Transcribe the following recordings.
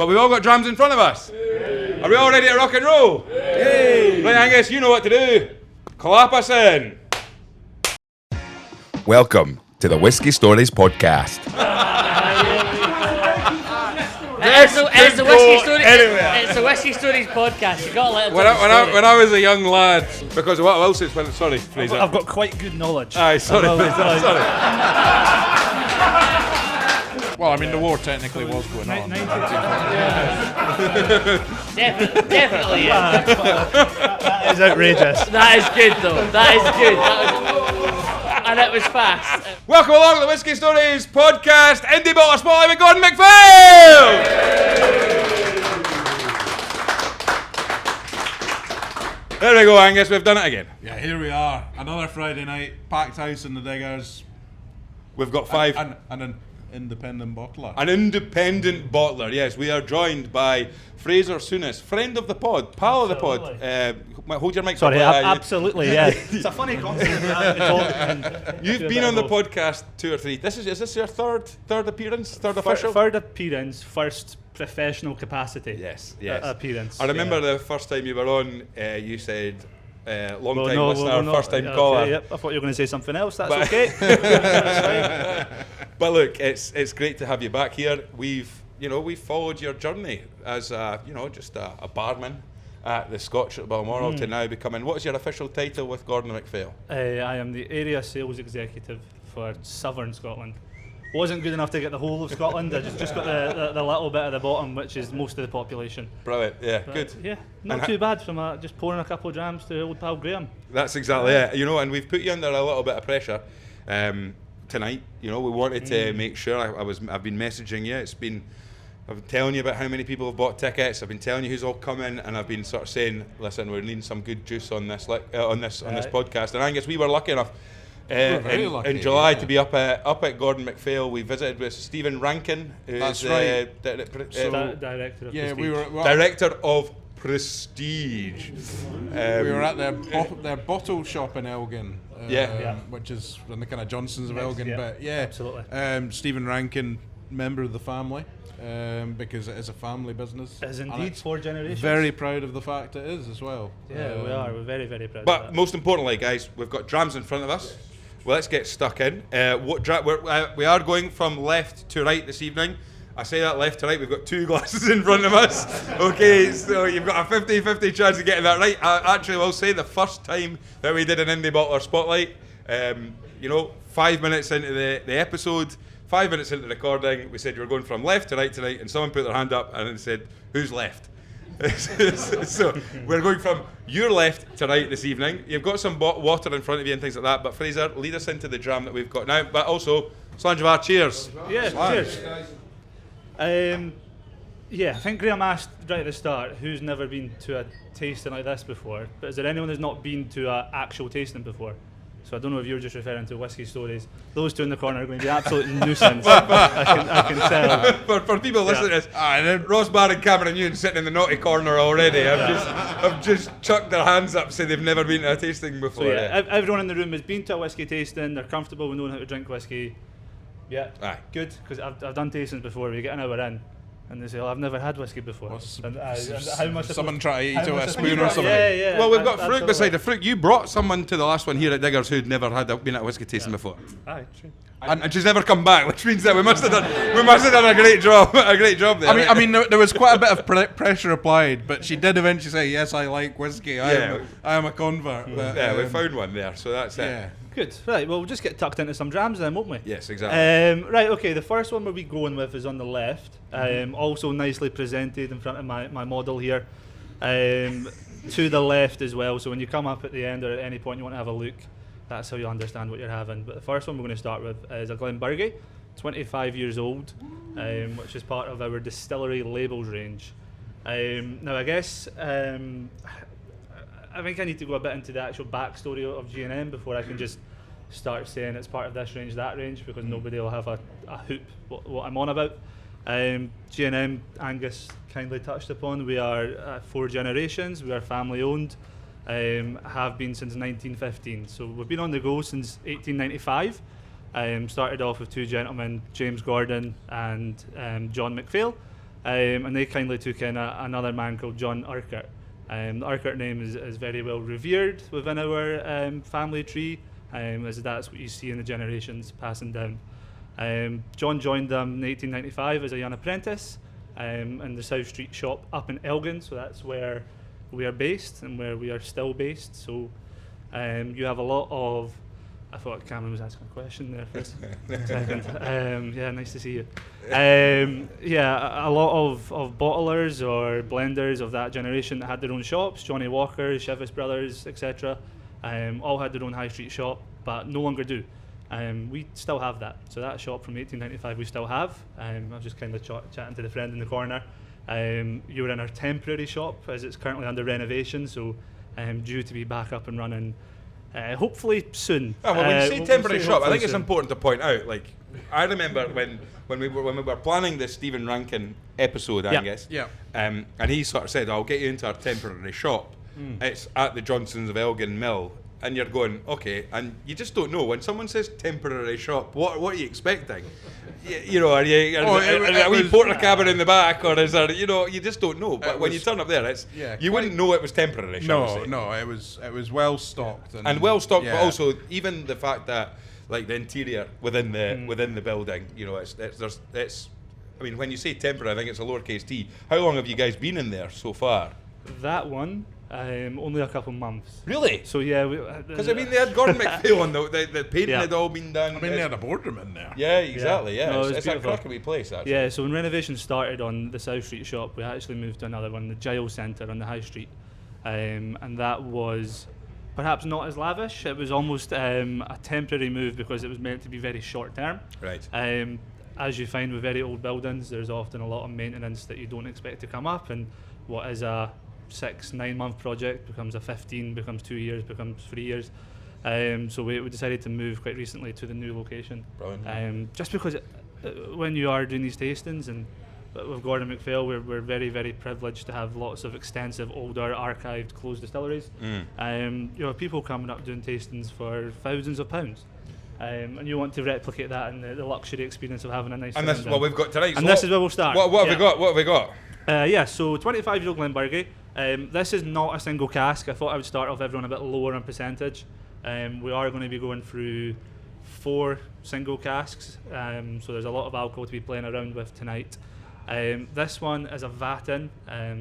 But we've all got drams in front of us. Are we all ready to rock and roll? Right, Angus, you know what to do. Clap us in. Welcome to the Whisky Stories Podcast. It's the Whisky Stories podcast. You got to let it. When I was a young lad, because of what else is when sorry, Fraser. I've got quite good knowledge. Aye, sorry. Well, I mean, the war technically was going on. Definitely, yeah. That is outrageous. That is good, though. That is good. And it was fast. Welcome along to the Whisky Stories Podcast, Indy Bottler Spotlight with Gordon MacPhail. There we go, Angus. We've done it again. Yeah, here we are. Another Friday night, packed house in the diggers. We've got five. And an independent bottler. An independent bottler, yes. We are joined by Fraser Souness, friend of the pod, pal of the pod. Hold your mic. Sorry, absolutely, yeah. It's a funny concept. You've been on the podcast 2 or 3. Is this your third appearance? Third official? Third appearance, first professional capacity. Yes. Appearance. I remember the first time you were on, you said, long time listener, first time caller. Yep. I thought you were going to say something else. That's okay. That's fine. But look, it's great to have you back here. We've followed your journey as just a barman at the Scotch at Balmoral to now becoming. What is your official title with Gordon MacPhail? I am the area sales executive for Southern Scotland. Wasn't good enough to get the whole of Scotland. I just got the little bit at the bottom, which is most of the population. Brilliant, yeah, But good. Yeah, not too bad from just pouring a couple of drams to old pal Graeme. That's exactly it. And we've put you under a little bit of pressure tonight. We wanted to make sure. I've been messaging you. I've been telling you about how many people have bought tickets. I've been telling you who's all coming, and I've been sort of saying, listen, we're needing some good juice on this podcast. And Angus, we were lucky enough. In July to be up at Gordon MacPhail. We visited with Stephen Rankin, who's Director of Prestige. We were Director of Prestige. We were at their bottle shop in Elgin, which is in the kind of Johnsons of Elgin. Yeah, but yeah, absolutely. Stephen Rankin, member of the family, because it is a family business. It is indeed 4 generations. Very proud of the fact it is as well. Yeah, we are. We're very, very proud. But of that. most importantly, guys, we've got drams in front of us. Well, let's get stuck in. We are going from left to right this evening. I say that left to right, we've got 2 glasses in front of us. Okay, so you've got a 50-50 chance of getting that right. I actually will say the first time that we did an Indy Bottler Spotlight, 5 minutes into the episode, 5 minutes into recording, we said you were going from left to right tonight, and someone put their hand up and said, who's left? So we're going from your left to right this evening. You've got some water in front of you and things like that, but Fraser, lead us into the dram that we've got now. But also, Sandra, cheers. Yeah, cheers. I think Graeme asked right at the start, who's never been to a tasting like this before? But is there anyone who's not been to an actual tasting before? So I don't know if you're just referring to Whisky Stories. Those 2 in the corner are going to be an absolute nuisance. I can tell. For people listening to this, Ross Barr and Cameron Ewen sitting in the naughty corner already. I've just chucked their hands up, saying they've never been to a tasting before. So everyone in the room has been to a whisky tasting. They're comfortable with knowing how to drink whisky. Yeah, aye, good, because I've done tastings before. We get an hour in, and they say, I've never had whisky before. How much someone try to eat it with a spoon or something? Yeah. Well, we've got fruit beside the fruit. You brought someone to the last one here at Diggers who'd never been at a whisky tasting before. Aye, true. And she's never come back, which means that we must have done a great job there. I mean, there was quite a bit of pressure applied, but she did eventually say, "Yes, I like whiskey. I am a convert." But, we found one there, so that's it. Good. Right. Well, we'll just get tucked into some drams then, won't we? Yes, exactly. Right. Okay. The first one we'll be going with is on the left. Also nicely presented in front of my model here. To the left as well. So when you come up at the end or at any point you want to have a look, that's how you understand what you're having. But the first one we're going to start with is a Glenburgie, 25 years old, which is part of our Distillery labels range. Now I guess I think I need to go a bit into the actual backstory of G&M before I can just start saying it's part of this range, that range, because nobody will have a hoop what I'm on about. G&M, Angus kindly touched upon, we are 4 generations, we are family owned, have been since 1915, so we've been on the go since 1895. Started off with 2 gentlemen, James Gordon and John MacPhail. and they kindly took in another man called John Urquhart. The Urquhart name is very well revered within our family tree, as that's what you see in the generations passing down. John joined them in 1895 as a young apprentice in the South Street shop up in Elgin, so that's where we are based and where we are still based. So you have a lot of... I thought Cameron was asking a question there for a second. Yeah, nice to see you. Yeah, a lot of bottlers or blenders of that generation that had their own shops, Johnny Walker, Chivas Brothers, etc. All had their own high street shop, but no longer do. We still have that. So that shop from 1895 we still have. I was just kind of chatting to the friend in the corner. You were in our temporary shop as it's currently under renovation, so due to be back up and running hopefully soon. Oh, well, when you say temporary shop, I think it's important to point out, like, I remember when we were planning the Stephen Rankin episode, Angus, and he sort of said, I'll get you into our temporary shop. It's at the Johnsons of Elgin Mill. And you're going, okay, and you just don't know. When someone says temporary shop, what are you expecting? You know, are a wee porter cabin in the back, or is there, you know, you just don't know. But when you turn up there, you wouldn't know it was temporary, shall we say. No, it was well stocked. And well stocked, but also even the fact that, like, the interior within the building, you know, it's I mean, when you say temporary, I think it's a lowercase t. How long have you guys been in there so far? That one, only a couple months. Really? So yeah, because I mean they had Gordon MacPhail on the painting had all been done. I mean they had a boardroom in there. Yeah, exactly. Yeah, No, it's a cracking wee place actually. Yeah, so when renovation started on the South Street shop, we actually moved to another one, the Giles Centre on the High Street, and that was perhaps not as lavish. It was almost a temporary move because it was meant to be very short term. Right. As you find with very old buildings, there's often a lot of maintenance that you don't expect to come up, and what is a 6-9 month project becomes a 15, becomes 2 years, becomes 3 years. So we decided to move quite recently to the new location. Brilliant. Just because when you are doing these tastings, and with Gordon MacPhail, we're very, very privileged to have lots of extensive, older, archived, closed distilleries. You know, people coming up doing tastings for thousands of pounds. And you want to replicate that in the luxury experience of having a nice... And this is what we've got tonight. And this is where we'll start. What have we got? What have we got? So 25-year-old Glenburgie. This is not a single cask. I thought I would start off everyone a bit lower on percentage. We are going to be going through 4 single casks, so there's a lot of alcohol to be playing around with tonight. This one is a vat in,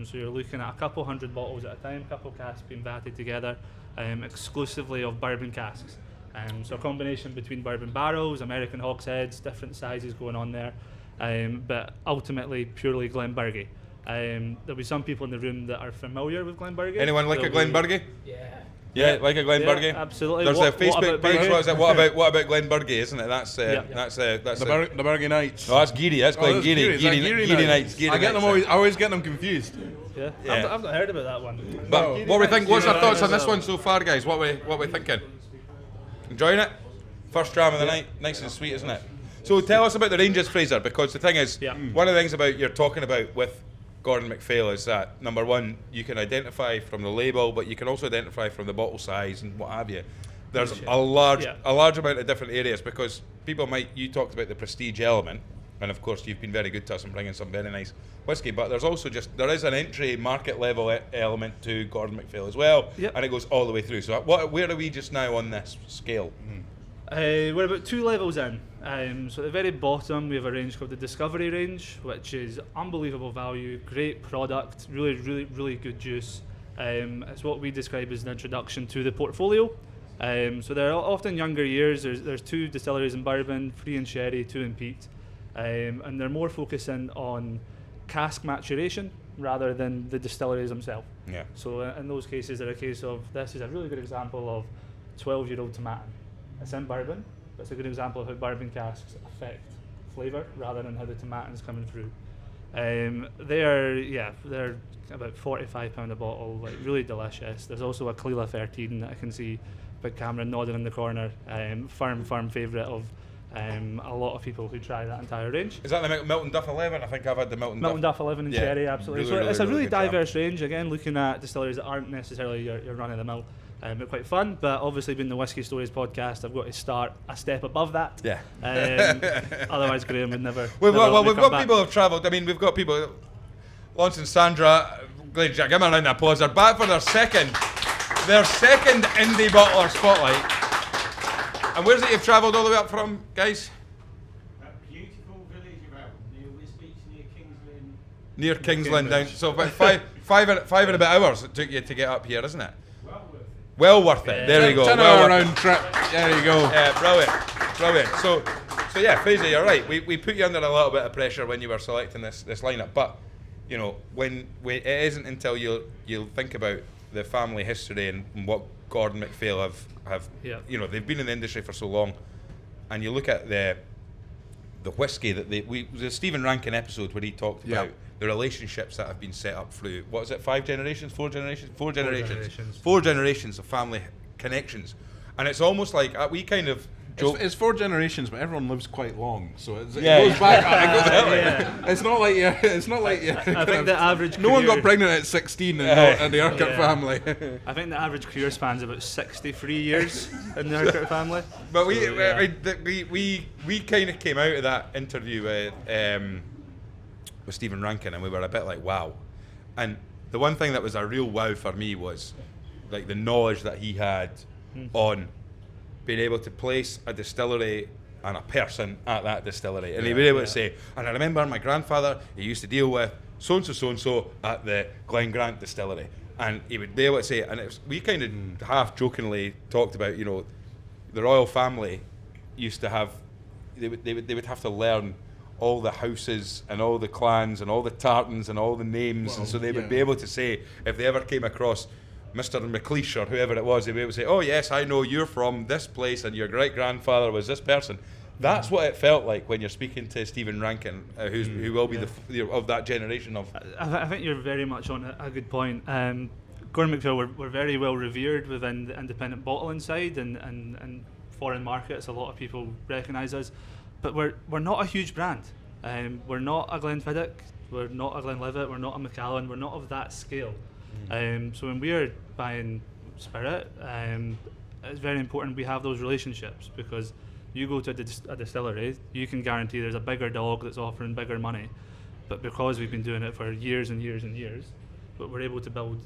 so you're looking at a couple hundred bottles at a time, a couple casks being vatted together, exclusively of bourbon casks. So a combination between bourbon barrels, American hogsheads, different sizes going on there, but ultimately purely Glenburgie. There'll be some people in the room that are familiar with Glenburgie. Anyone like a Glenburgie? Yeah, like a Glenburgie. Yeah, absolutely. There's a Facebook page. What is it? What about Glenburgie? Isn't it? That's the Burgie Nights. Oh, that's Geary. That's Glengeary Nights. I always get them confused. Yeah. I've not heard about that one. But what we think? What's our thoughts on this one so far, guys? What we thinking? Enjoying it? First dram of the night. Nice and sweet, isn't it? So tell us about the ranges, Fraser, because the thing is, one of the things about you're talking about with Gordon MacPhail is that, number one, you can identify from the label, but you can also identify from the bottle size and what have you. There's a large amount of different areas, because you talked about the prestige element, and of course you've been very good to us in bringing some very nice whiskey, but there is an entry market level element to Gordon MacPhail as well, and it goes all the way through. So where are we just now on this scale? We're about 2 levels in. So at the very bottom we have a range called the Discovery range, which is unbelievable value, great product, really, really, really good juice. It's what we describe as an introduction to the portfolio. So they're often younger years. There's 2 distilleries in bourbon, 3 in sherry, 2 in peat, and they're more focusing on cask maturation rather than the distilleries themselves. Yeah. So in those cases, they're a case of, this is a really good example of 12-year-old tomato. It's in bourbon, but it's a good example of how bourbon casks affect flavour rather than how the tomatoes coming through. They're about £45 a bottle, like really delicious. There's also a Cleela 13 that I can see Big Cameron nodding in the corner. Firm favourite of a lot of people who try that entire range. Is that the Milton Duff 11? I think I've had the Milton Duff 11 in sherry, absolutely. Really, it's a really diverse jam. range, again, looking at distilleries that aren't necessarily your run-of-the-mill. But quite fun, but obviously being the Whisky Stories podcast, I've got to start a step above that. Yeah. Otherwise Graeme would never. We've got people who've travelled. I mean, we've got people Launce and Sandra, give them a round of applause. They're back for their second Indy Bottler Spotlight. And where's it you've travelled all the way up from, guys? That beautiful village near Wisbeach, near Kingsland. Near Kingsland down. So about five and a bit hours it took you to get up here, isn't it? Well worth it. There we go. 10 hour round trip. There you go. Yeah, brilliant. So yeah, Fraser, you're right. We put you under a little bit of pressure when you were selecting this lineup, but you know it isn't until you'll think about the family history and what Gordon MacPhail have you know, they've been in the industry for so long, and you look at the whiskey that the Stephen Rankin episode where he talked about the relationships that have been set up through, what is it, 4 generations of family connections. And it's almost like we kind of joke. It's 4 generations, but everyone lives quite long, so it goes back. It's not like I think the average no one got pregnant at 16 in the Urquhart family. I think the average career span's about 63 years in the Urquhart family. But we kind of came out of that interview with Stephen Rankin, and we were a bit like, wow. And the one thing that was a real wow for me was like the knowledge that he had on being able to place a distillery and a person at that distillery, and he'd be able to say, and I remember my grandfather, he used to deal with so and so at the Glen Grant distillery, and he would be able to say, and we kind of half jokingly talked about, you know, the royal family used to have, they would have to learn all the houses and all the clans and all the tartans and all the names, and so they would be able to say, if they ever came across Mr. McLeish or whoever it was, they'd be able to say, oh yes, I know you're from this place and your great grandfather was this person. That's what it felt like when you're speaking to Stephen Rankin, who will be of that generation of. I think you're very much on a good point. Gordon MacPhail, we're very well revered within the independent bottling side and foreign markets. A lot of people recognise us, but we're not a huge brand. We're not a Glenfiddich, we're not a Glenlivet, we're not a Macallan, we're not of that scale. So when we are buying spirit, it's very important we have those relationships, because you go to a distillery, you can guarantee there's a bigger dog that's offering bigger money, but because we've been doing it for years and years and years, but we're able to build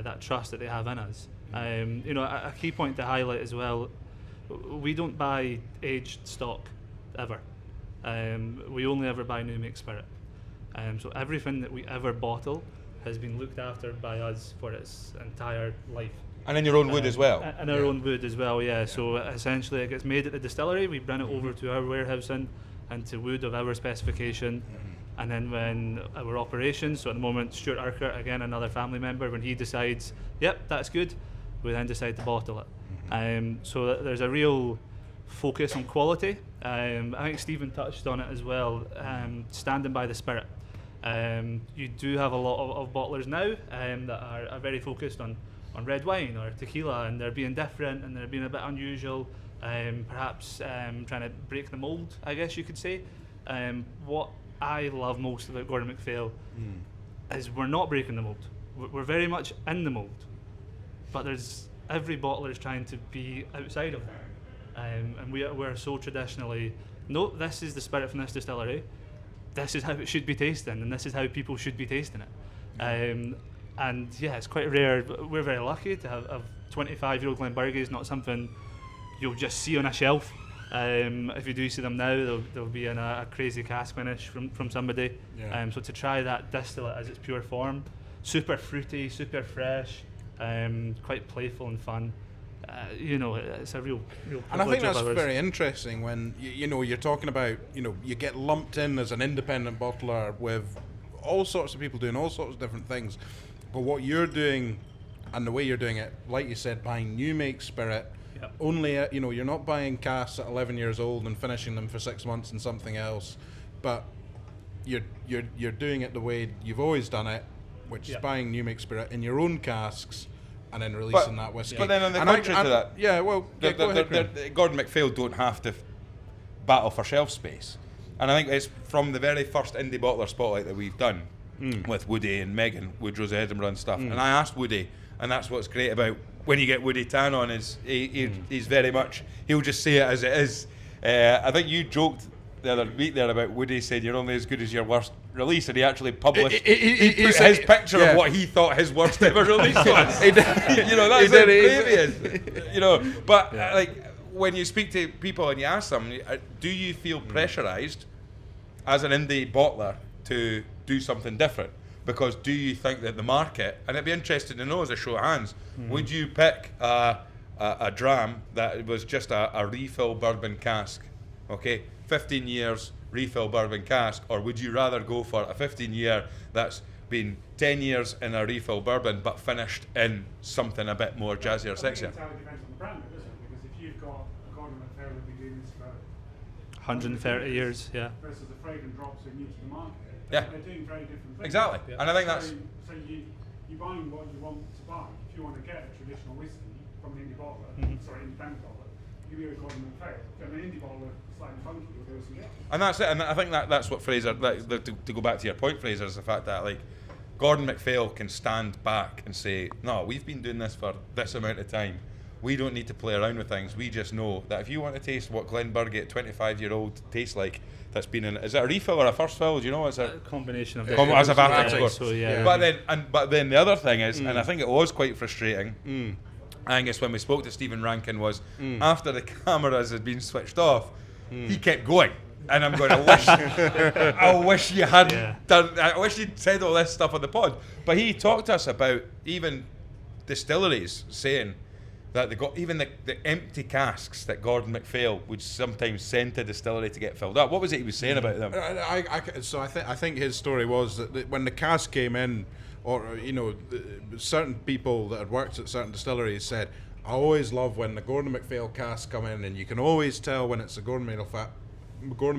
that trust that they have in us. You know, a key point to highlight as well, we don't buy aged stock ever. We only ever buy new make spirit. So everything that we ever bottle has been looked after by us for its entire life. And in your own wood as well? In our own wood as well, yeah. So essentially it gets made at the distillery, we bring it over to our warehousing and to wood of our specification. And then when our operations, so at the moment Stuart Urquhart, again another family member, when he decides, yep, that's good, we then decide to bottle it. So there's a real focus on quality. I think Stephen touched on it as well, standing by the spirit. You do have a lot of bottlers now that are very focused on red wine or tequila, and they're being different and they're being a bit unusual, perhaps trying to break the mould, I guess you could say. What I love most about Gordon MacPhail is we're not breaking the mould. We're very much in the mould, but every bottler is trying to be outside of that. And we're so traditionally, no, this is the spirit from this distillery, this is how it should be tasting, and this is how people should be tasting it. And yeah, it's quite rare. We're very lucky to have 25-year-old Glenburgie. Is not something you'll just see on a shelf. If you do see them now, they'll be in a crazy cask finish from somebody. So to try that distillate as its pure form, super fruity, super fresh, quite playful and fun. You know, it's a real and I think that's very interesting when you know, you're talking about, you know, you get lumped in as an independent bottler with all sorts of people doing all sorts of different things, but what you're doing and the way you're doing it, like you said, buying new make spirit, only you know, you're not buying casks at 11 years old and finishing them for 6 months in something else, but you're doing it the way you've always done it, which is buying new make spirit in your own casks and then releasing that whiskey. But then on the contrary to that, Gordon MacPhail don't have to battle for shelf space. And I think it's from the very first Indy Bottler Spotlight that we've done with Woody and Megan, Woodrow's Edinburgh and stuff. And I asked Woody, and that's what's great about when you get Woody Tan on, is he's very much, he'll just say it as it is. I think you joked the other week there about Woody saying you're only as good as your worst release, and he actually published. He He put said- his picture yeah. of what he thought his worst ever release was. He did. You know, that's He did, brilliant. You know, but like when you speak to people and you ask them, do you feel pressurized as an indie bottler to do something different? Because do you think that the market, and it'd be interesting to know as a show of hands, would you pick a dram that was just a refill bourbon cask, okay, 15 years refill bourbon cask, or would you rather go for a 15-year that's been 10 years in a refill bourbon but finished in something a bit more jazzier, I think sexier? it entirely depends on the brand, doesn't it? Because if you've got a Gordon MacPhail that'll be doing this for 130 years, yeah. versus the fragrant drops that are new to the market, Yeah. they're doing very different things. Exactly. Yeah. And I think that's... So you buying what you want to buy. If you want to get a traditional whiskey from an indie bottler, sorry, independent bottler, you go to Gordon MacPhail. Then an indie bottler, slightly funky, you'll go somewhere else. And that's it, and I think that's what Fraser, to go back to your point, Fraser, is the fact that like Gordon MacPhail can stand back and say, no, we've been doing this for this amount of time. We don't need to play around with things. We just know that if you want to taste what Glenburgie at 25-year-old tastes like, that's been in, is it a refill or a first fill? Do you know? Is it A combination of as a batch, yeah, of course. so, yeah. But then the other thing is, and I think it was quite frustrating, Angus, when we spoke to Stephen Rankin, was after the cameras had been switched off, he kept going. And I'm going, I wish you hadn't done. I wish you'd said all this stuff on the pod. But he talked to us about even distilleries saying that they got even the empty casks that Gordon MacPhail would sometimes send to distillery to get filled up. What was it he was saying about them? I think his story was that when the cask came in, or certain people that had worked at certain distilleries said, I always love when the Gordon MacPhail casks come in, and you can always tell when it's a Gordon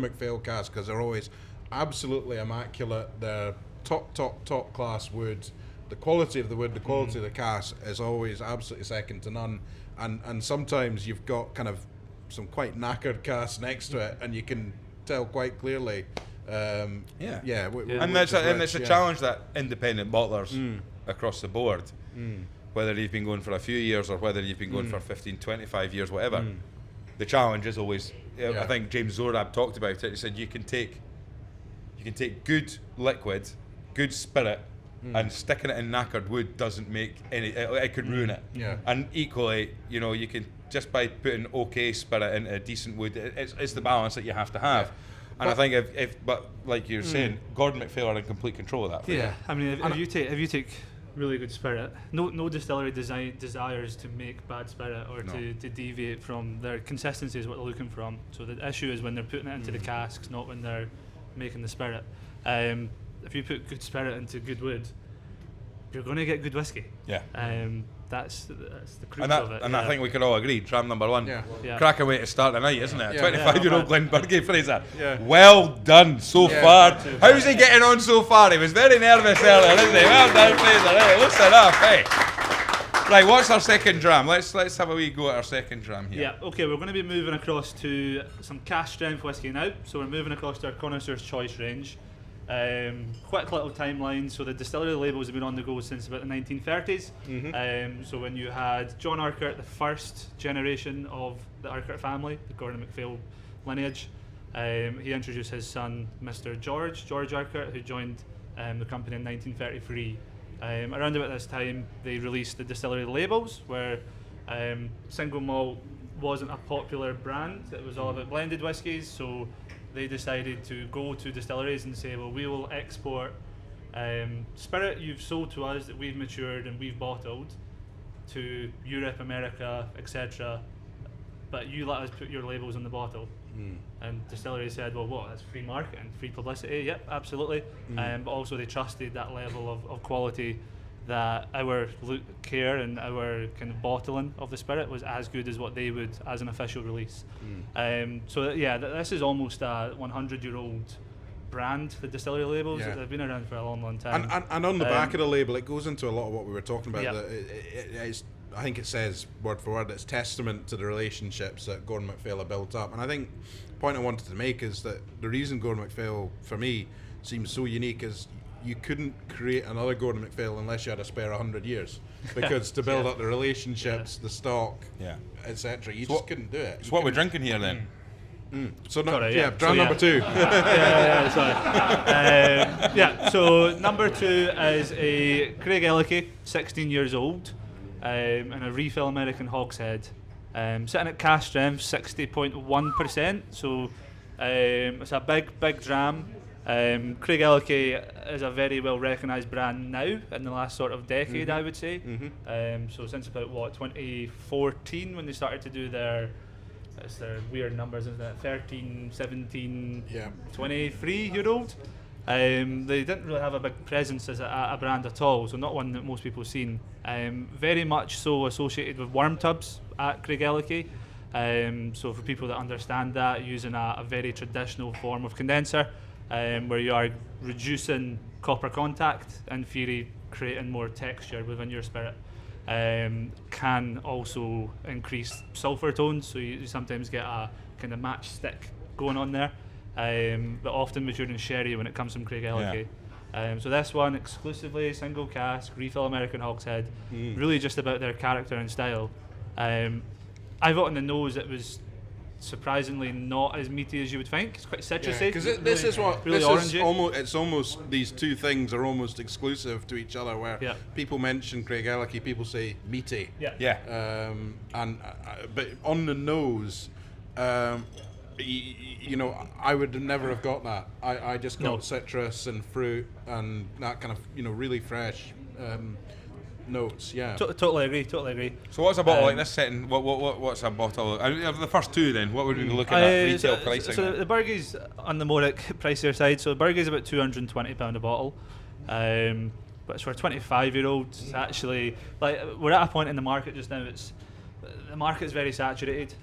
MacPhail cask because they're always absolutely immaculate. They're top class wood. The quality of the wood, the quality of the cask is always absolutely second to none. And sometimes you've got kind of some quite knackered casks next to it, and you can tell quite clearly. And it's a challenge that independent bottlers across the board, whether you've been going for a few years or whether you've been going for 15, 25 years, whatever, the challenge is always. I think James Zorab talked about it. He said you can take good liquid, good spirit, and sticking it in knackered wood doesn't make any. It could ruin it. Yeah. And equally, you can just by putting okay spirit into a decent wood. It's the balance that you have to have. And I think but like you're saying, Gordon MacPhail are in complete control of that. Yeah, I mean, if you take really good spirit, no distillery desires to make bad spirit or to deviate from their consistency is what they're looking from. So the issue is when they're putting it into the casks, not when they're making the spirit. If you put good spirit into good wood, you're going to get good whiskey. Yeah. That's the crux of it. And I think we could all agree, dram number one. Yeah. Cracking way to start the night, isn't it? Yeah. 25-year-old Glenburgie, Fraser. Yeah. Well done so far. Not too bad. How's he getting on so far? He was very nervous earlier, isn't he? Well done, Fraser. Hey, listen up, hey. Right, what's our second dram? Let's have a wee go at our second dram here. Yeah, okay, we're going to be moving across to some cask strength whiskey now. So we're moving across to our Connoisseur's Choice range. Quick little timeline. So the distillery labels have been on the go since about the 1930s. So when you had John Urquhart, the first generation of the Urquhart family, the Gordon MacPhail lineage, he introduced his son, Mr. George Urquhart, who joined the company in 1933. Around about this time, they released the distillery labels, where single malt wasn't a popular brand. It was all about blended whiskies. So they decided to go to distilleries and say, well, we will export spirit you've sold to us that we've matured and we've bottled to Europe, America, etc. But you let us put your labels on the bottle. And distilleries said, well, what? That's free marketing, free publicity. Yep, absolutely. But also they trusted that level of quality, that our care and our kind of bottling of the spirit was as good as what they would as an official release. This is almost a 100-year-old brand, the distillery labels. Yeah. They've been around for a long time. And on the back of the label, it goes into a lot of what we were talking about. Yeah. That it's, I think it says word for word, it's testament to the relationships that Gordon MacPhail have built up. And I think the point I wanted to make is that the reason Gordon MacPhail, for me, seems so unique is you couldn't create another Gordon MacPhail unless you had a spare 100 years, because to build up the relationships, the stock, etc., you just couldn't do it. So what we're drinking here then? So no, Sorry, yeah, yeah. dram So, number 2. Sorry. So number 2 is a Craigellachie, 16 years old, and a refill American hogshead. Sitting at cask strength, 60.1%. So it's a big dram. Craigellachie is a very well recognised brand now in the last sort of decade, I would say. So since about 2014, when they started to do their weird numbers, isn't it? 13, 17, 23-year-old. They didn't really have a big presence as a brand at all, so not one that most people have seen. Very much so associated with worm tubs at Craigellachie. So for people that understand that, using a very traditional form of condenser, where you are reducing copper contact, in theory creating more texture within your spirit. Can also increase sulphur tones, so you sometimes get a kind of matchstick going on there, but often matured in sherry when it comes from Craigellachie. So this one exclusively single cask, refill American hogshead, really just about their character and style. I thought on the nose it was surprisingly not as meaty as you would think. It's quite citrusy. Because this is what really this orangey. is almost. It's almost, these two things are almost exclusive to each other. Where people mention Craigellachie, people say meaty. But on the nose, you know, I would never have got that. I just got citrus and fruit and that kind of, you know, really fresh notes. Yeah. Totally agree. So what's a bottle like this setting? What's a bottle? Of the first two, then what would we be looking at retail pricing? So the Burgie's on the more pricier side. So the Burgie's about £220 a bottle, but it's for a 25-year-old. It's actually, like, we're at a point in the market just now. The market is very saturated.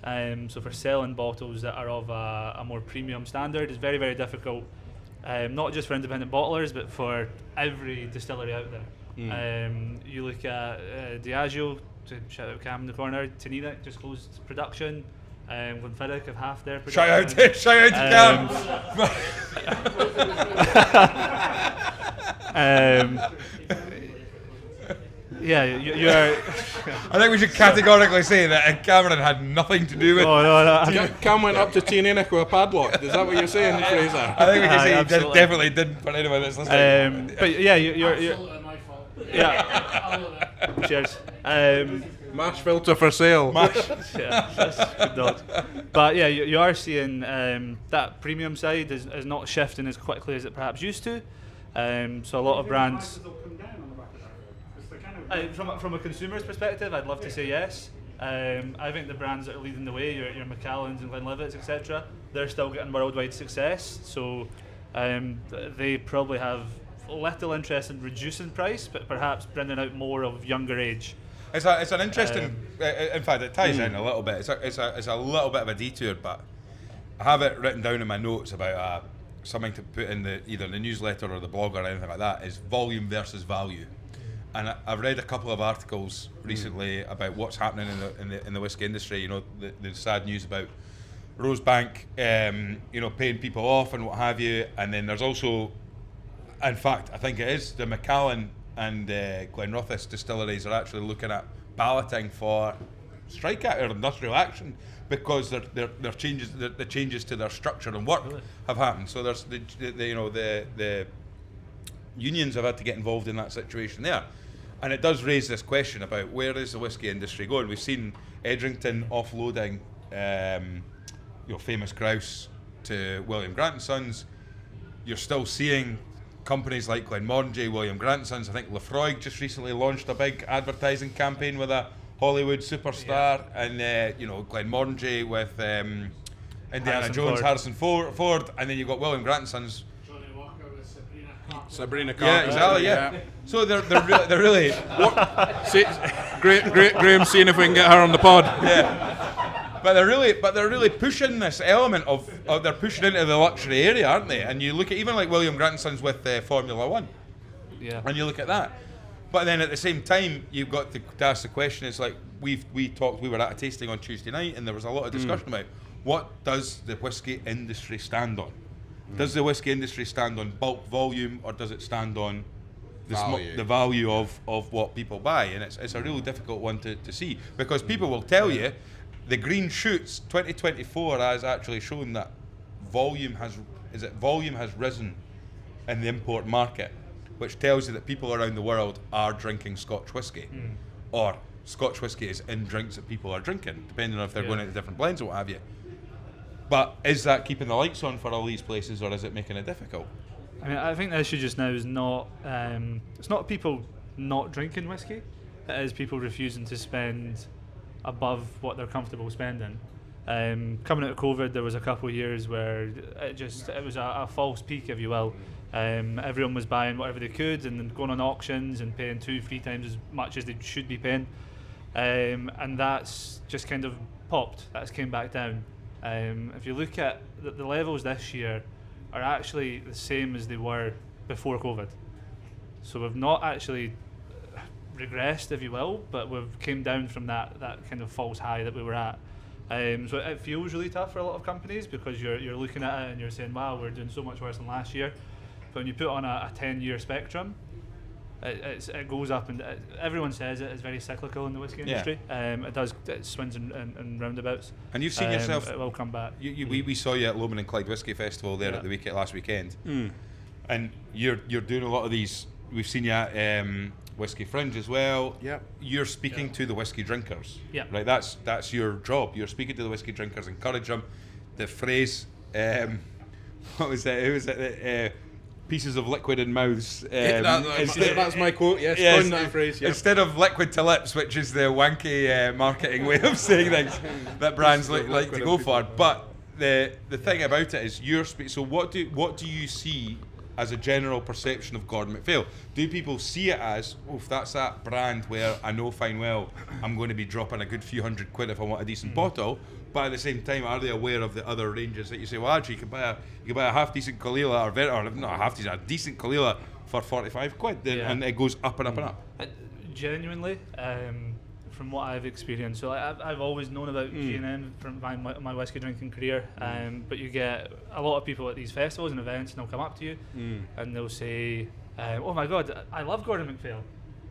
So for selling bottles that are of a more premium standard, it's very, very difficult. Not just for independent bottlers, but for every distillery out there. You look at Diageo, to shout out Cam in the corner, Tanina just closed production. Glenfiddich have half their production. Shout out to Cam. You're. I think we should categorically say that Cameron had nothing to do with. No. Cam went up to Teenanic with a padlock. Is that what you're saying, Fraser? I think we can say he absolutely. definitely didn't for anyone that's listening. But yeah, you're Absolutely my fault. yeah. Cheers. Mash filter for sale. Yeah, that's good dog. But yeah, you are seeing that premium side is not shifting as quickly as it perhaps used to. So a lot of brands. Prices will come down on the back of that, though. It's the kind of From a consumer's perspective, I'd love to say yes. I think the brands that are leading the way, your Macallans and Glenlivets, etc., they're still getting worldwide success. So they probably have little interest in reducing price, but perhaps bringing out more of younger age. It's an interesting. In fact, it ties in a little bit. It's a little bit of a detour, but I have it written down in my notes about something to put in either the newsletter or the blog or anything like that. Is volume versus value, and I've read a couple of articles recently about what's happening in the whiskey industry. You know, the sad news about Rosebank, you know, paying people off and what have you, and then there's also, in fact, I think it is the Macallan and Glenrothes distilleries are actually looking at balloting for strike or industrial action because their changes, the changes to their structure and work have happened. So there's the unions have had to get involved in that situation there, and it does raise this question about where is the whiskey industry going. We've seen Edrington offloading, famous grouse to William Grant & Sons. You're still seeing companies like Glenmorangie, William Grant & Sons. I think Lefroy just recently launched a big advertising campaign with a Hollywood superstar, and Glenmorangie with Indiana Harrison Jones, Ford. Harrison Ford, and then you've got William Grant & Sons. Johnny Walker with Sabrina Yeah, Carter. exactly. Yeah. So they're really See, Graeme, seeing if we can get her on the pod. But they're really pushing this element of they're pushing into the luxury area, aren't they? And you look at even like William Grant & Sons with Formula One, and you look at that. But then at the same time, you've got to ask the question. It's like we were at a tasting on Tuesday night, and there was a lot of discussion about what does the whiskey industry stand on? Does the whiskey industry stand on bulk volume, or does it stand on the value of what people buy? And it's a really difficult one to see, because people will tell you, the green shoots, 2024 has actually shown that volume has risen in the import market, which tells you that people around the world are drinking Scotch whisky, or Scotch whisky is in drinks that people are drinking, depending on if they're going into different blends or what have you. But is that keeping the lights on for all these places, or is it making it difficult? I mean, I think the issue just now is not it's not people not drinking whiskey, it is people refusing to spend above what they're comfortable spending. Coming out of COVID, there was a couple of years where it was a false peak, if you will. Everyone was buying whatever they could and then going on auctions and paying 2-3 times as much as they should be paying, and that's just kind of popped. That's came back down. If you look at the levels this year are actually the same as they were before COVID. So we've not actually regressed, if you will, but we've came down from that kind of false high that we were at. So it feels really tough for a lot of companies because you're looking at it and you're saying, wow, we're doing so much worse than last year. But when you put on a 10-year spectrum, it goes up, and everyone says it's very cyclical in the whiskey industry. It swings and roundabouts. And you've seen yourself. It will come back. We saw you at Lomond and Clyde Whisky Festival there at the last weekend, and you're doing a lot of these. We've seen you at Whisky Fringe as well. Yep. You're speaking to the whiskey drinkers. Yeah. Right. That's your job. You're speaking to the whiskey drinkers, encourage them. The phrase, what was it? Who was it? Pieces of liquid in mouths. That's my quote. Yes, coin that phrase. Yep. Instead of liquid to lips, which is the wanky marketing way of saying things that brands like to go for. But the thing about it is, so what do you see as a general perception of Gordon MacPhail? Do people see it as, that's that brand where I know fine well I'm going to be dropping a good few £100 if I want a decent bottle? But at the same time, are they aware of the other ranges that you say, well, actually, you can buy a half decent Caligula, or not a half decent, a decent Caligula for £45, and it goes up and up and up. Genuinely, from what I've experienced, so I've always known about G&M from my whiskey drinking career, but you get a lot of people at these festivals and events, and they'll come up to you and they'll say, oh my God, I love Gordon MacPhail.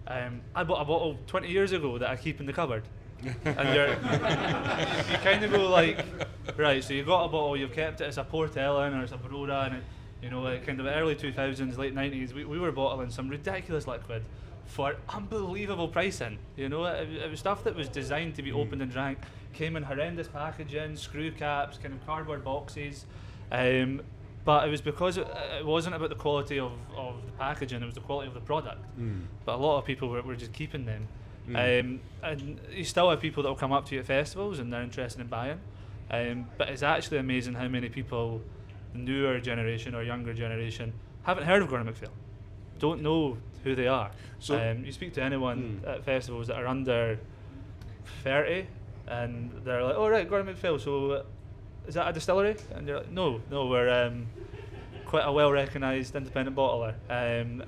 I bought a bottle 20 years ago that I keep in the cupboard. And you kind of go like, right, so you got a bottle, you've kept it as a Port Ellen or it's a Baroda, and like kind of early 2000s, late 90s, we were bottling some ridiculous liquid for unbelievable pricing. It was stuff that was designed to be opened and drank, came in horrendous packaging, screw caps, kind of cardboard boxes, but it was because it wasn't about the quality of the packaging, it was the quality of the product. But a lot of people were just keeping them. And you still have people that will come up to you at festivals and they're interested in buying, but it's actually amazing how many people, newer generation or younger generation, haven't heard of Gordon MacPhail, don't know who they are. So you speak to anyone at festivals that are under 30 and they're like, oh right, Gordon MacPhail, so is that a distillery? And you're like, no, we're quite a well recognised independent bottler, and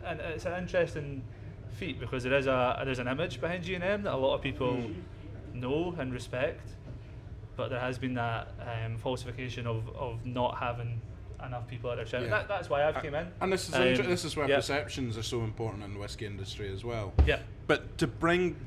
it's an interesting feat because there's an image behind G&M that a lot of people know and respect, but there has been that falsification of not having enough people at their show. That's why I've came in. And this is where perceptions are so important in the whiskey industry as well. Yeah. But to bring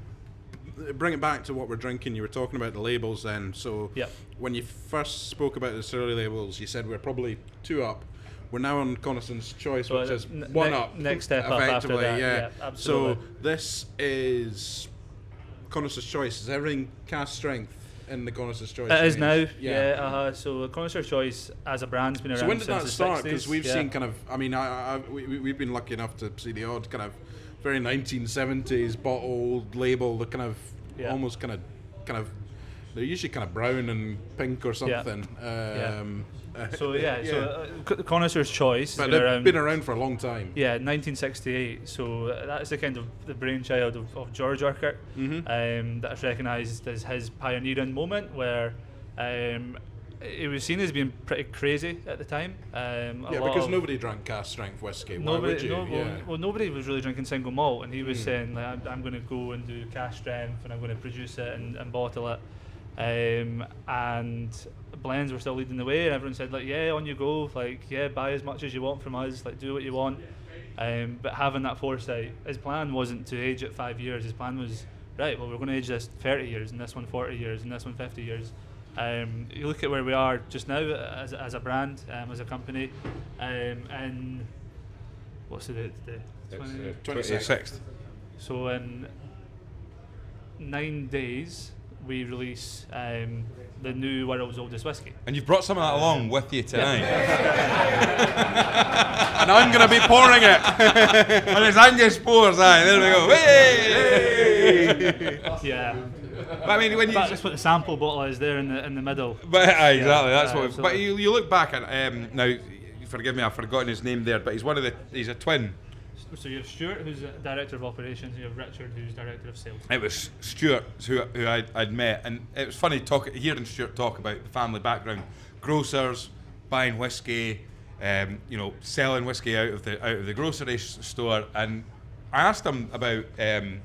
it back to what we're drinking, you were talking about the labels then. So when you first spoke about the distillery labels, you said we're probably 2 up. We're now on Connoisseur's Choice, which is 1 up. Next step up after that. Yeah, absolutely. So this is Connoisseur's Choice. Is everything cask strength in the Connoisseur's Choice? It is now. So Connoisseur's Choice as a brand's been around. So when did since that start? Because we've seen kind of. I mean, we've been lucky enough to see the odd kind of very 1970s bottle label. The kind of almost kind of. They're usually kind of brown and pink or something. So Connoisseur's Choice. But they've been around for a long time. Yeah, 1968. So that's the kind of the brainchild of George Urquhart. That's recognised as his pioneering moment, where it was seen as being pretty crazy at the time. Because nobody drank cask strength whiskey. Why would you? Well, nobody was really drinking single malt, and he was saying, like, I'm going to go and do cask strength, and I'm going to produce it and bottle it. And blends were still leading the way, and everyone said, like, on you go, like, buy as much as you want from us, like, do what you want. But having that foresight, his plan wasn't to age it 5 years. His plan was right, well, we're going to age this 30 years, and this one 40 years, and this one 50 years. You look at where we are just now as a brand, as a company, and what's the date today? 26th. So in 9 days, we release the new world's oldest whiskey. And you've brought some of that along with you tonight. And I'm going to be pouring it. And it's Angus pours, aye. There we go. Hey! Yeah. But I mean, when you That's what the sample bottle is there in the middle. But exactly, that's what. absolutely. But you look back at now. Forgive me, I've forgotten his name there. But he's a twin. So you have Stuart, who's director of operations. You have Richard, who's director of sales. It was Stuart who I'd met, and it was funny hearing Stuart talk about the family background, grocers, buying whiskey, selling whiskey out of the grocery store, and I asked him about the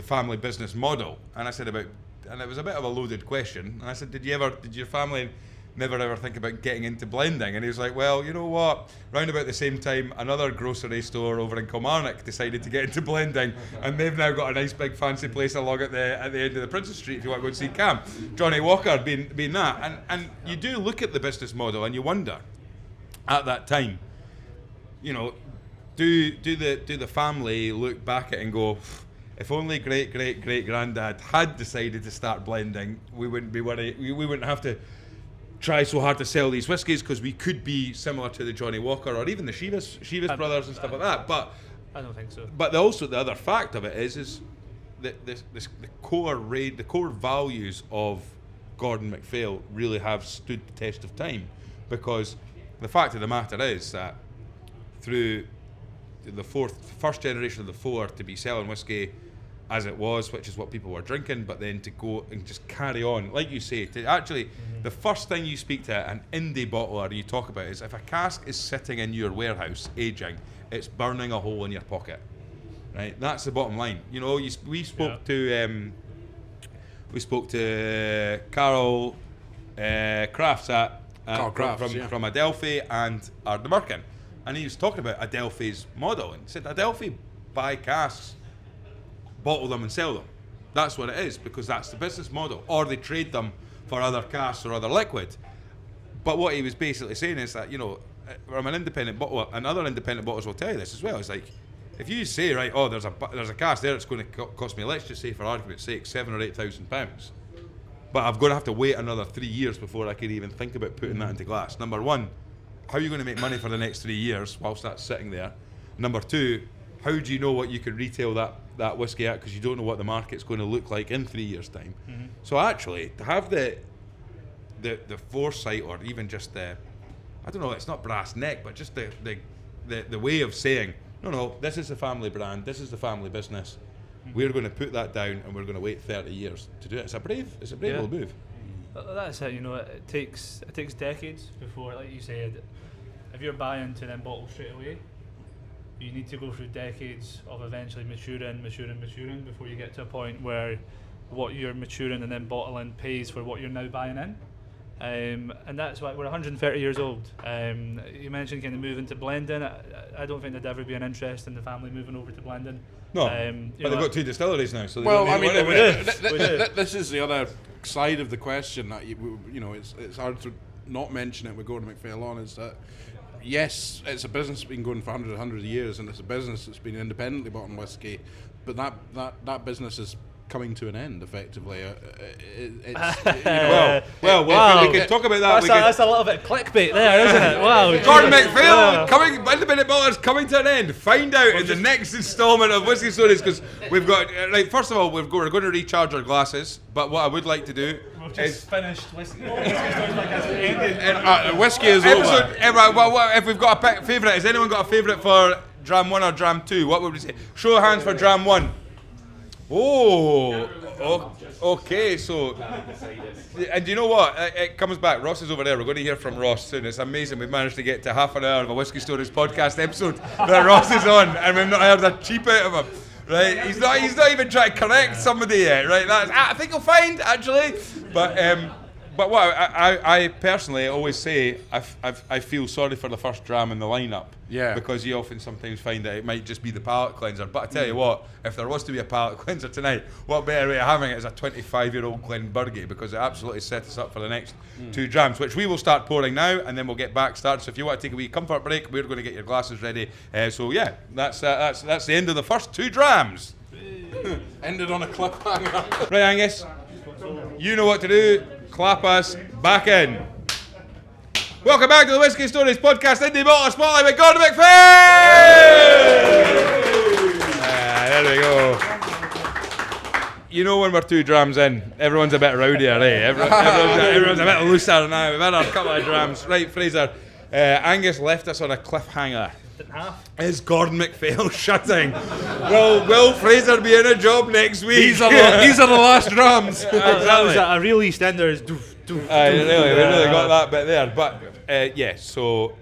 family business model, and and it was a bit of a loaded question, and I said, did your family never ever think about getting into blending? And he was like, well, you know what, round about the same time another grocery store over in Kilmarnock decided to get into blending, and they've now got a nice big fancy place along at the end of the Princess Street if you want to go and see Cam. Johnny Walker being that, and you do look at the business model and you wonder at that time, do the family look back at it and go, if only great granddad had decided to start blending, we wouldn't be worried, we wouldn't have to try so hard to sell these whiskies, because we could be similar to the Johnny Walker or even the Shivas brothers and stuff like that. But I don't think so. But also the other fact of it is the core values of Gordon MacPhail really have stood the test of time, because the fact of the matter is that through the first generation of the four to be selling whiskey as it was, which is what people were drinking, but then to go and just carry on, like you say, to actually, the first thing you speak to an Indy bottler you talk about is if a cask is sitting in your warehouse aging, it's burning a hole in your pocket, right? That's the bottom line. We spoke to Carol Crafts from Adelphi and Ardmore, and he was talking about Adelphi's model, and said Adelphi buy casks, bottle them and sell them. That's what it is, because that's the business model. Or they trade them for other casks or other liquid. But what he was basically saying is that, from an independent bottler, and other independent bottlers will tell you this as well, it's like, if you say, right, there's a cask there, it's going to cost me, let's just say for argument's sake, £7,000 or £8,000, but I've got to have to wait another 3 years before I can even think about putting that into glass. Number one, how are you going to make money for the next 3 years whilst that's sitting there? Number two, how do you know what you can retail that whiskey at, because you don't know what the market's going to look like in 3 years' time? Mm-hmm. So actually, to have the foresight, or even just I don't know, it's not brass neck, but just the way of saying, no, this is the family brand, this is the family business. Mm-hmm. We're going to put that down, and we're going to wait 30 years to do it. It's a brave little move. That's it. It takes decades before, like you said, if you're buying to then bottle straight away, you need to go through decades of eventually maturing before you get to a point where what you're maturing and then bottling pays for what you're now buying in. And that's why we're 130 years old. You mentioned kind of moving to blending. I don't think there'd ever be an interest in the family moving over to blending. No, but they've got 2 distilleries now, so this is the other side of the question that it's hard to not mention it with Gordon MacPhail on, is that yes, it's a business that's been going for hundreds of years, and it's a business that's been independently bottling whiskey, but that business is coming to an end effectively. Wow. We can talk about that. That's a little bit clickbait there, isn't it? Wow. Gordon MacPhail independent bottlers coming to an end. Find out in the next instalment of Whisky Stories, because we've got first of all we're going to recharge our glasses, but what I would like to do is finished Whisky Stories whiskey is over. If we've got a favourite, has anyone got a favourite for Dram 1 or Dram 2? What would we say? Show of hands for Dram 1. Okay, so, and do you know what? It comes back. Ross is over there. We're going to hear from Ross soon. It's amazing. We've managed to get to half an hour of a Whisky Stories podcast episode that Ross is on, and we've not heard a cheep out of him. Right? He's not even trying to correct somebody yet. Right? I think you'll find actually, but what I personally always say, I feel sorry for the first dram in the lineup, Yeah. Because you often sometimes find that it might just be the palate cleanser. But I tell you what, if there was to be a palate cleanser tonight, what better way of having it is a 25-year-old Glenburgie, because it absolutely set us up for the next 2 drams, which we will start pouring now, and then we'll get back started. So if you want to take a wee comfort break, we're going to get your glasses ready. So yeah, that's the end of the first 2 drams. Ended on a cliffhanger. Right, Angus, you know what to do. Clap us back in. Welcome back to the Whisky Stories Podcast, Indy Bottler Spotlight with Gordon MacPhail! There we go. You know when we're 2 drams in, everyone's a bit rowdier, eh? Everyone's a bit looser now. We've had a couple of drams. Right, Fraser, Angus left us on a cliffhanger. Is Gordon MacPhail shutting? Will Fraser be in a job next week? These are the last drums. That was a real EastEnders. We really got that bit there. But yes, so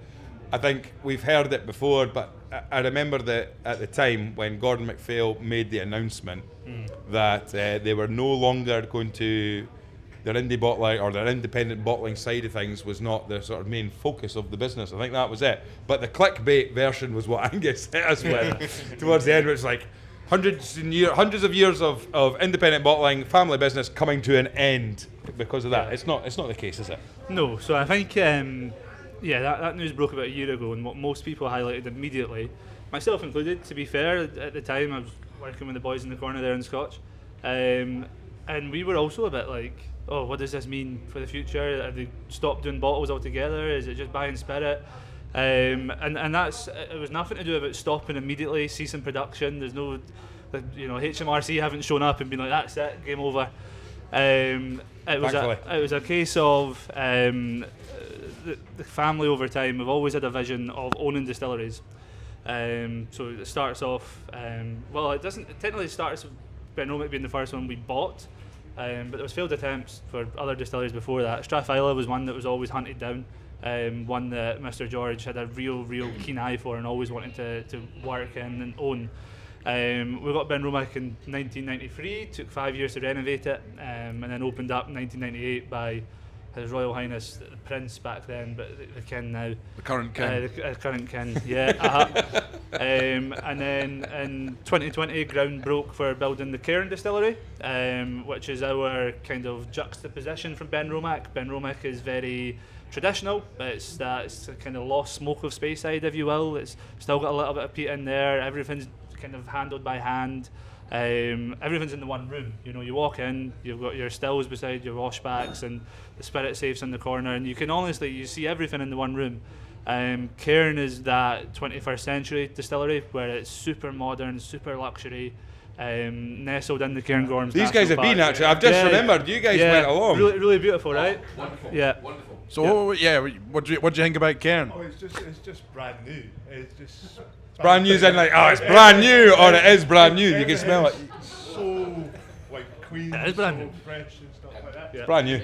I think we've heard it before, but I remember that at the time when Gordon MacPhail made the announcement that they were no longer going to, their indie bottling or their independent bottling side of things was not the sort of main focus of the business. I think that was it. But the clickbait version was what Angus hit us with towards the end, which was like hundreds of years of independent bottling, family business coming to an end because of that. It's not the case, is it? No. So I think that news broke about a year ago, and what most people highlighted immediately, myself included, to be fair, at the time I was working with the boys in the corner there in Scotch, and we were also a bit like, oh, what does this mean for the future? Have they stopped doing bottles altogether? Is it just buying spirit? And that's, it was nothing to do about stopping immediately, ceasing production. There's no, HMRC haven't shown up and been like, that's it, game over. It was a case of the family over time have always had a vision of owning distilleries. So it starts off, it technically starts with Benriach being the first one we bought. But there was failed attempts for other distilleries before that. Strathfila was one that was always hunted down, one that Mr. George had a real keen eye for and always wanted to work in and own. We got Benriach in 1993, took 5 years to renovate it, and then opened up in 1998 by His Royal Highness the Prince back then, but the kin now. The current kin. The current kin, yeah. And then in 2020, ground broke for building the Cairn Distillery, which is our kind of juxtaposition from Benriach. Benriach is very traditional, but it's a kind of lost smoke of Speyside, if you will. It's still got a little bit of peat in there. Everything's kind of handled by hand. Everything's in the one room. You walk in, you've got your stills beside your washbacks and the spirit safes in the corner, and you see everything in the one room. Cairn is that 21st century distillery where it's super modern, super luxury, nestled in the Cairngorms. These guys have been actually. I've just remembered. You guys went along. Really, really beautiful, right? Wonderful. Yeah. Wonderful. So what do you think about Cairn? Oh, it's just brand new. It's just Brand new's in like, it's brand new, or it is brand new. You can smell it. So like clean, It is brand so new. fresh and stuff like that. Yeah. Brand new.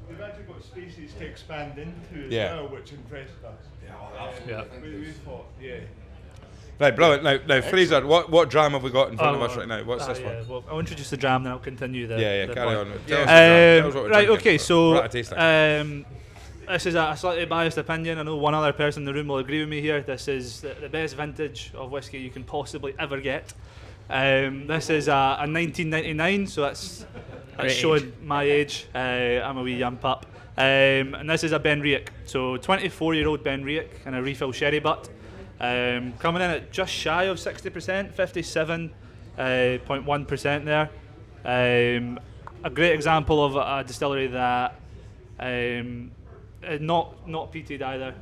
We've actually got spaces to expand into as Yeah. well, which impressed us. Yeah. We thought, Right, brilliant. Now Fraser, what dram have we got in front of us right now? What's this one? Well, I'll introduce the dram, then I'll continue the. Yeah, the carry point. on. Tell us the dram. Tell us what we're Right, drinking. okay, so We're at a tasting. this is a slightly biased opinion. I know one other person in the room will agree with me here. This is the best vintage of whiskey you can possibly ever get. This is a 1999, so that's showing my age. I'm a wee young pup. And this is a Benriach, so 24-year-old Benriach and a refill sherry butt. Coming in at just shy of 60%, 57.1% there. A great example of a distillery that not peated either.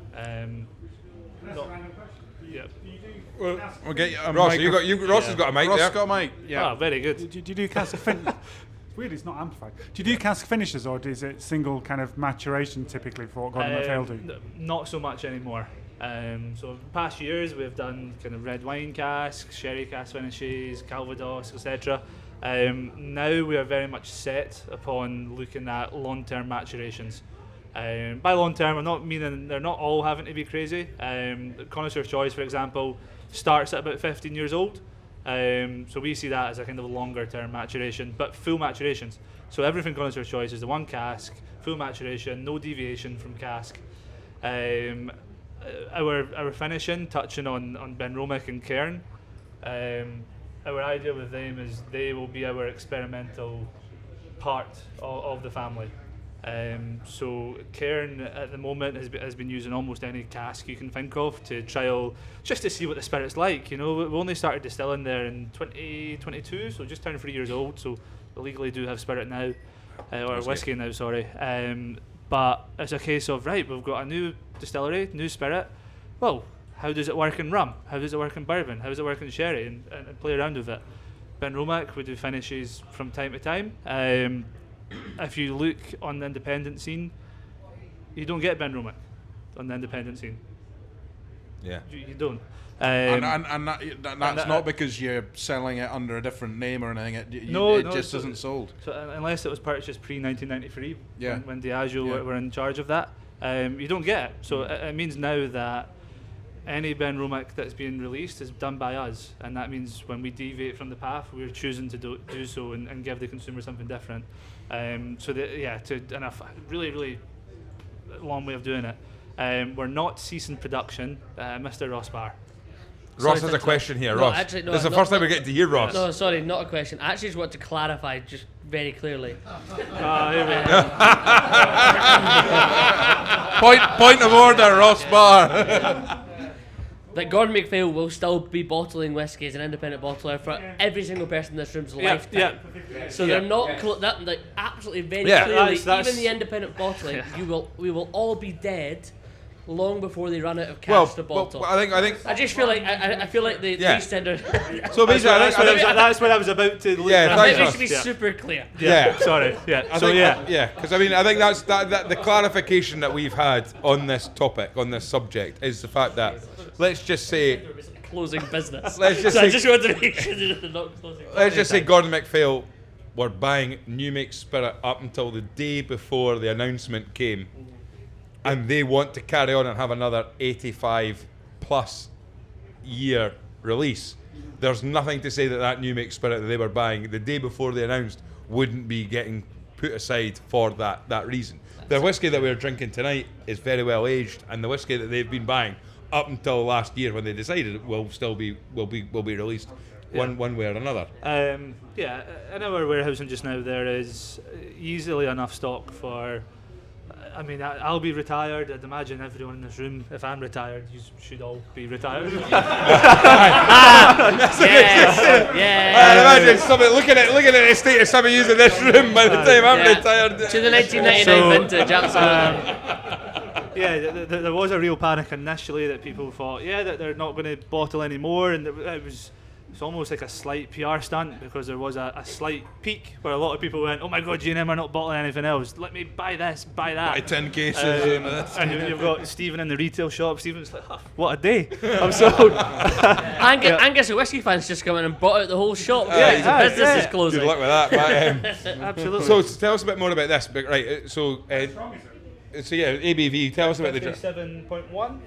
We'll get you a Ross, mic. Ross has got a mic Ross there. has got a mic. Yeah. Oh, very good. Do you do cask finish? It's weird, it's not amplified. Do you do cask finishes, or is it single kind of maturation typically for what Gordon MacPhail do? Not so much anymore. So past years we've done kind of red wine casks, sherry cask finishes, Calvados, etc. Now we are very much set upon looking at long-term maturations. By long-term, I'm not meaning they're not all having to be crazy. Connoisseur's Choice, for example, starts at about 15 years old. So we see that as a kind of longer-term maturation, but full maturations. So everything Connoisseur's Choice is the one cask, full maturation, no deviation from cask. our finishing, touching on Benriach and Cairn, our idea with them is they will be our experimental part of the family. So Cairn at the moment has been using almost any cask you can think of to trial, just to see what the spirit's like. You know, we only started distilling there in 2022, so just turned 3 years old. So we legally do have spirit now, or whiskey now. Sorry, but it's a case of right. We've got a new distillery, new spirit. Well, how does it work in rum? How does it work in bourbon? How does it work in sherry? And play around with it. Benriach, we do finishes from time to time. If you look on the independent scene, you don't get Benriach on the independent scene. Yeah. You don't. And that's not because you're selling it under a different name or anything. It just isn't sold. So unless it was purchased pre-1993, when Diageo were in charge of that, you don't get it. So it means now that any Benriach that's being released is done by us, and that means when we deviate from the path, we're choosing to do so and give the consumer something different. And a really, really long way of doing it. We're not ceasing production, Mr. Ross Barr. Ross has a question here. No, Ross, actually, no, this is the first time we're getting to hear Ross. No, sorry, not a question. I actually just want to clarify just very clearly. Point of order, Ross Barr. That Gordon MacPhail will still be bottling whiskey as an independent bottler for every single person in this room's lifetime. So they're not absolutely very clearly. That's even the independent bottling, we will all be dead long before they run out of cash to bottle. I just feel like I feel like the these tenders. So basically, that's what I was about to. I think we should be super clear. Sorry. Because I think that's that the clarification that we've had on this topic, on this subject, is the fact that let's just say closing business. Let's just I just wanted to make sure that they're not closing. Let's just say Gordon MacPhail were buying new make spirit up until the day before the announcement came. And they want to carry on and have another 85 plus year release. There's nothing to say that new make spirit that they were buying the day before they announced wouldn't be getting put aside for that reason. The whiskey that we're drinking tonight is very well aged, and the whiskey that they've been buying up until last year when they decided it will be released one way or another. In our warehousing just now there is easily enough stock for. I mean, I'll be retired. I'd imagine everyone in this room, if I'm retired, you should all be retired. Yeah. I imagine somebody looking at the state of some of you in this room by the time I'm retired. To the 1999 vintage, absolutely. There was a real panic initially that people thought, that they're not going to bottle anymore, and it's almost like a slight PR stunt because there was a slight peak where a lot of people went, oh my god, G&M are not bottling anything else, let me buy this, buy that. Buy 10 cases. And you've got Stephen in the retail shop. Stephen's like, what a day, I'm sold. Angus, the whiskey fans, just come in and bought out the whole shop. Business is closing. Good luck with that. Absolutely. So tell us a bit more about this. Right, ABV, tell us about the 7.1.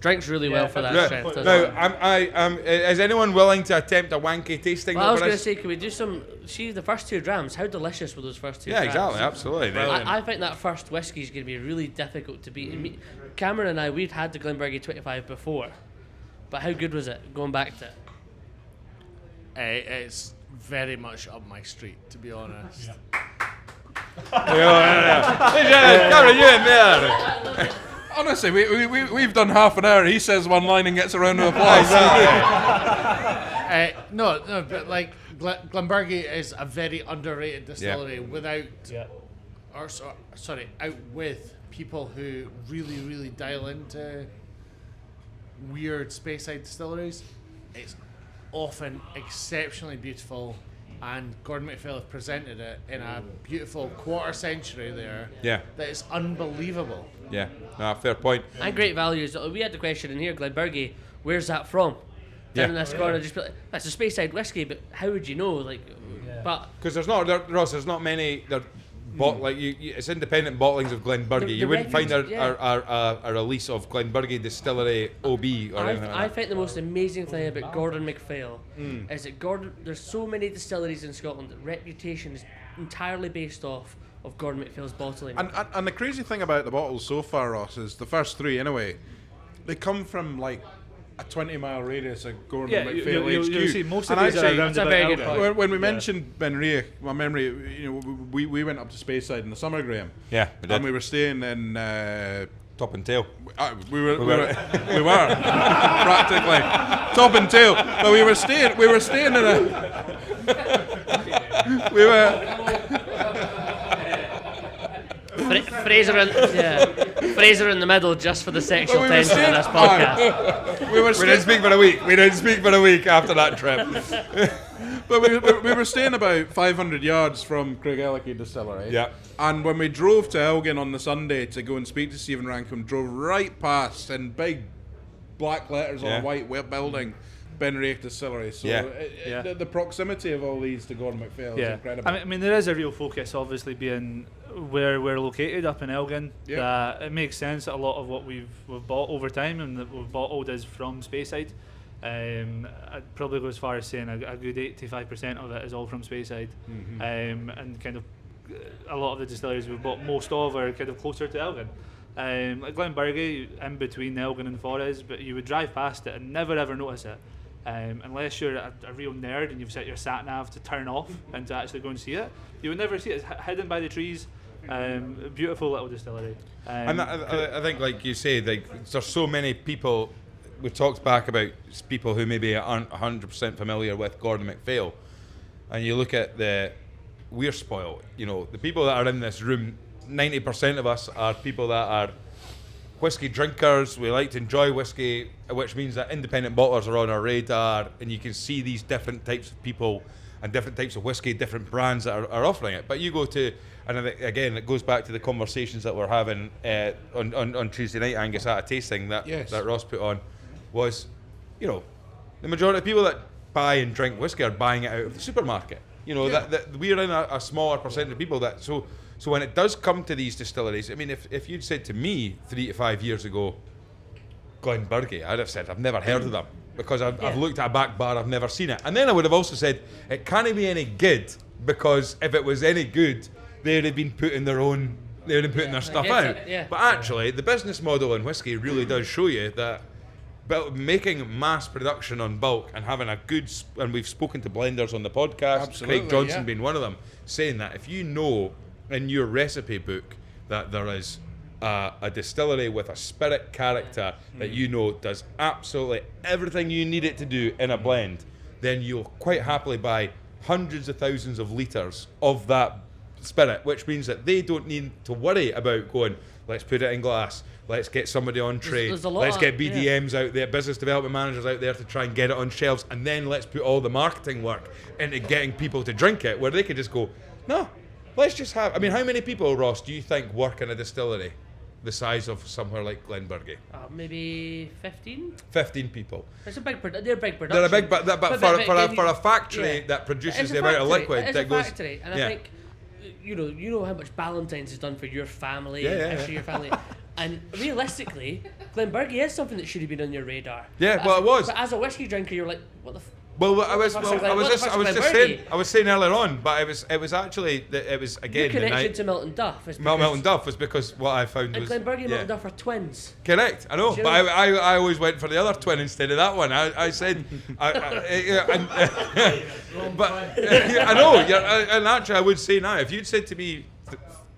Drinks really well for that strength. Now, is anyone willing to attempt a wanky tasting? Well, I was going to say, can we do some? See, the first two drams. How delicious were those first two? Yeah, drams? exactly, absolutely. I think that first whiskey is going to be really difficult to beat. Cameron and I, we'd had the Glenburgie 25 before, but how good was it? Going back to it, it's very much up my street, to be honest. Cameron Ewen there. Honestly, we've done half an hour. He says one line and gets a round of applause. But like Glenburgie is a very underrated distillery out with people who really, really dial into weird space-side distilleries. It's often exceptionally beautiful, and Gordon MacPhail have presented it in a beautiful quarter century there. Yeah. That is unbelievable. Yeah, fair point. And great values. We had the question in here, Glenburgie, where's that from? Down in this corner, just be like, that's a space-side whiskey, but how would you know? But because there's not many. It's independent bottlings of Glenburgie. You wouldn't find a release of Glenburgie Distillery OB or anything like that. I think the most amazing thing about Gordon MacPhail is that there's so many distilleries in Scotland that reputation is entirely based off of Gordon MacPhail's bottling. And the crazy thing about the bottles so far, Ross, is the first three anyway. they come from like a 20-mile radius of Gordon MacPhail HQ. You see most of And these are actually, around That's a very good about point. when we mentioned Benriach, my memory, we went up to Speyside in the summer, Graeme. Yeah, we did. And we were staying in Top and tail. we were practically top and tail. But we were staying in a Fraser in the middle just for the sexual Well, we were tension in staying- this podcast. we were We staying, didn't speak for a week. We didn't speak for a week after that trip. but we were staying about 500 yards from Craigellachie Distillery. Yeah. And when we drove to Elgin on the Sunday to go and speak to Stephen Rankin, drove right past in big black letters on Yeah. a white building, Benriach Distillery. So Yeah. the proximity of all these to Gordon MacPhail is incredible. I mean, there is a real focus, obviously, being where we're located up in Elgin. Yeah. That it makes sense that a lot of what we've bought over time and that we've bottled is from Speyside. I'd probably go as far as saying a good 85% of it is all from Speyside. And kind of a lot of the distilleries we've bought most of are kind of closer to Elgin. Like Glenburgie, in between Elgin and Forres, but you would drive past it and never ever notice it. Unless you're a real nerd and you've set your sat nav to turn off and to actually go and see it, you would never see it. It's hidden by the trees. Beautiful little distillery. And I think, like you say, like there's so many people. We've talked back about people who maybe aren't 100% familiar with Gordon MacPhail, and you look at we're spoiled. You know, the people that are in this room, 90% of us are people that are whiskey drinkers. We like to enjoy whiskey, which means that independent bottlers are on our radar, and you can see these different types of people and different types of whiskey, different brands that are offering it. But you go to, and I think, again, it goes back to the conversations that we're having on Tuesday night, Angus, at a tasting that Ross put on, was, you know, the majority of people that buy and drink whiskey are buying it out of the supermarket. You know, that we're in a smaller percentage of people that, so when it does come to these distilleries, I mean, if you'd said to me 3 to 5 years ago, Glenburgie, I'd have said, I've never heard of them, because I've looked at a back bar, I've never seen it. And then I would have also said, it can't be any good, because if it was any good, they'd have been putting their stuff out. But actually, the business model in whiskey really does show you that making mass production on bulk and having a good, and we've spoken to blenders on the podcast, Craig Johnson being one of them, saying that if you know in your recipe book that there is a distillery with a spirit character that you know does absolutely everything you need it to do in a blend, then you'll quite happily buy hundreds of thousands of litres of that spirit, which means that they don't need to worry about going, let's put it in glass, let's get somebody on trade, let's get BDMs out there, business development managers out there to try and get it on shelves, and then let's put all the marketing work into getting people to drink it, where they could just go, no, let's just have, I mean, how many people, Ross, do you think work in a distillery the size of somewhere like Glenburgie? Maybe 15? 15 people. It's a big production. They're big production. They're a big, but for a factory that produces the amount of liquid that goes. Factory, and I think you know how much Valentine's has done for your family and for your family. And realistically, Glenburgie is something that should have been on your radar. Yeah, but well, it was. But as a whiskey drinker, you're like, what the. Well, I was saying earlier on, but it was actually it was again Your the connection night. to Milton Duff is Milton Duff was because what I found and was Glenburgie and Milton Duff are twins. Correct, I know, Do you but know? I always went for the other twin instead of that one. I said, but I know, and actually I would say now, if you'd said to me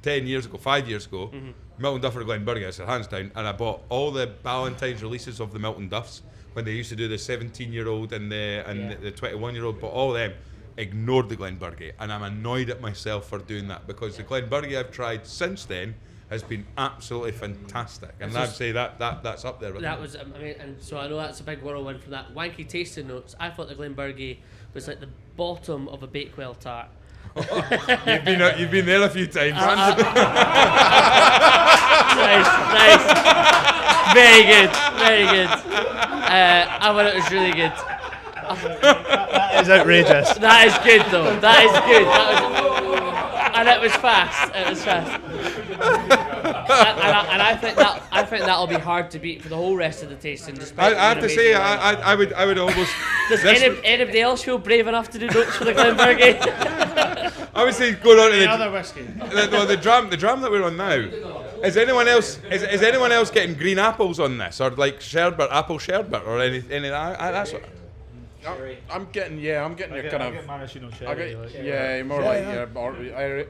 10 years ago, 5 years ago, Milton Duff or Glenburgie, I said hands down, and I bought all the Valentine's releases of the Milton Duffs when they used to do the 17-year-old and the 21-year-old, but all of them ignored the Glenburgie, and I'm annoyed at myself for doing that, because the Glenburgie I've tried since then has been absolutely fantastic, and I'd say that's up there. That was, I mean, and so I know that's a big whirlwind from that wanky tasting notes. I thought the Glenburgie was like the bottom of a Bakewell tart. You've been there a few times. Nice. Very good. I thought it was really good. That is outrageous. That is good though. That is good. And it was fast. And I think that'll be hard to beat for the whole rest of the tasting. I have to say, I would almost. Does anybody else feel brave enough to do notes for the Glenburgie? I would say going on to The other whiskey. the dram that we're on now Is anyone else getting green apples on this, or like sherbet, apple sherbet, or any of that? That's what. I'm getting your kind of. maraschino cherry. More like your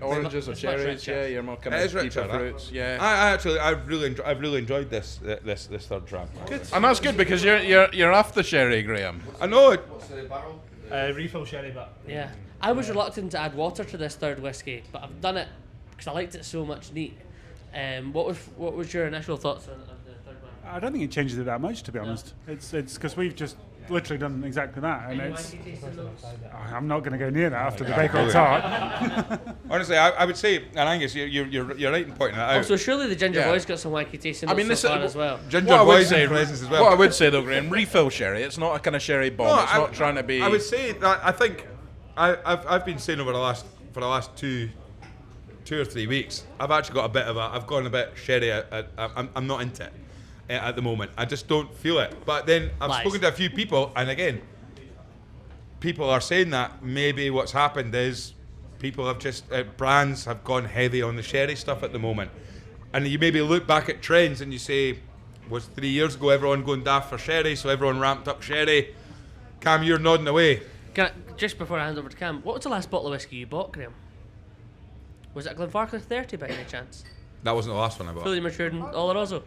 oranges or cherries. Yeah, you're more kind of deeper fruits. Yeah. I've really enjoyed this third dram. Good. And that's good because you're off the sherry, Graeme. I know it. Refill sherry, but Yeah. I was reluctant to add water to this third whiskey, but I've done it because I liked it so much neat. What was your initial thoughts on the third one? I don't think it changes it that much, to be honest. It's because we've just literally done exactly that, and it's. I'm not going to go near that after the bacon tart. Honestly, I would say, and Angus, you're right in pointing that out. Also, surely the ginger boy's got some wacky taste in it so far as well. Ginger boy's in presence as well. What I would say though, Graeme, refill sherry. It's not a kind of sherry bomb. No, it's not trying to be. I would say that I think I've been saying for the last 2 or 3 weeks, I've actually got I've gone a bit sherry. I'm not into it at the moment. I just don't feel it. But then I've spoken to a few people, and again, people are saying that maybe what's happened is people have just brands have gone heavy on the sherry stuff at the moment, and you maybe look back at trends and you say, was 3 years ago everyone going daft for sherry, so everyone ramped up sherry. Cam, you're nodding away. Just before I hand over to Cam, what was the last bottle of whiskey you bought, Graeme? Was it a Glenfarclas 30 by any chance? That wasn't the last one I bought. Fully matured in Oloroso.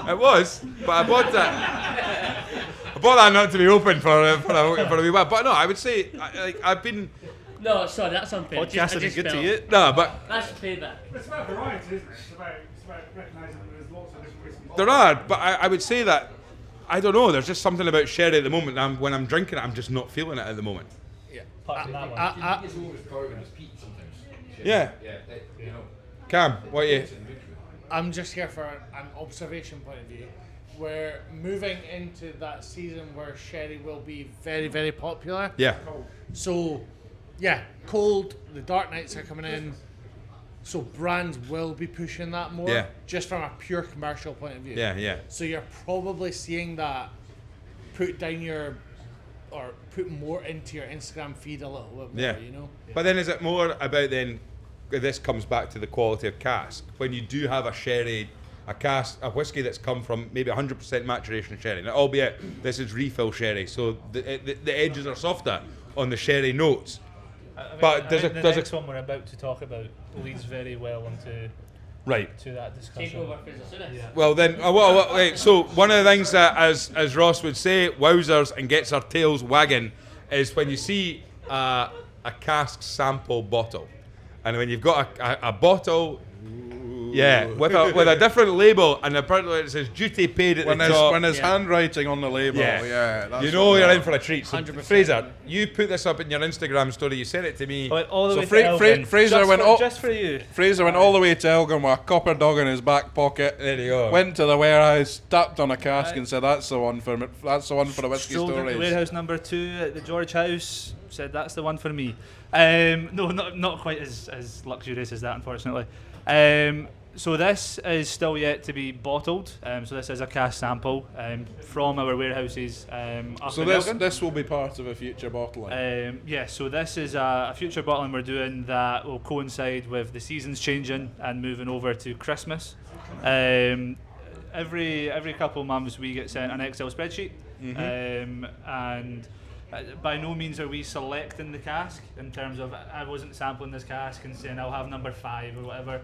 It was, but I bought that. I bought that not to be open for a wee while. But no, I would say I've been. No, sorry, that's unfair. podcast is good to you. No, but that's payback. It's about variety, isn't it? It's about recognising that there's lots of different whiskies. there are. But I would say that I don't know. There's just something about sherry at the moment. When I'm drinking it, I'm just not feeling it at the moment. Yeah. Cam, what are you? I'm just here for an observation point of view. We're moving into that season where sherry will be very, very popular. Yeah. So, yeah, cold, the dark nights are coming in. So brands will be pushing that more. Yeah. Just from a pure commercial point of view. Yeah. So you're probably seeing that put more into your Instagram feed a little bit more, you know? But then is it more about then, this comes back to the quality of cask. When you do have a sherry, a whiskey that's come from maybe 100% maturation sherry, now, albeit this is refill sherry, so the edges are softer on the sherry notes. But the next one we're about to talk about leads very well into to that discussion. Take over Fraser Souness. Yeah. Well then, right, so one of the things that, as Ross would say, wowzers and gets our tails wagging, is when you see a cask sample bottle, and when you've got a bottle, with a different label, and apparently it says duty paid at the top. When there's handwriting on the label, that's you know you're in for a treat. So 100%. Fraser, you put this up in your Instagram story. You sent it to me. Fraser went just for you. Fraser went all the way to Elgin with a copper dog in his back pocket. There you go. Went to the warehouse, tapped on a cask, and said, "That's the one for me. That's the one for the Whisky Stories." Warehouse number 2 at the George House. Said that's the one for me. No, not quite as luxurious as that, unfortunately. So this is still yet to be bottled. So this is a cask sample from our warehouses up in Elgin. This will be part of a future bottling. So this is a future bottling we're doing that will coincide with the seasons changing and moving over to Christmas. Every couple of months we get sent an Excel spreadsheet, and by no means are we selecting the cask in terms of I wasn't sampling this cask and saying I'll have number 5 or whatever.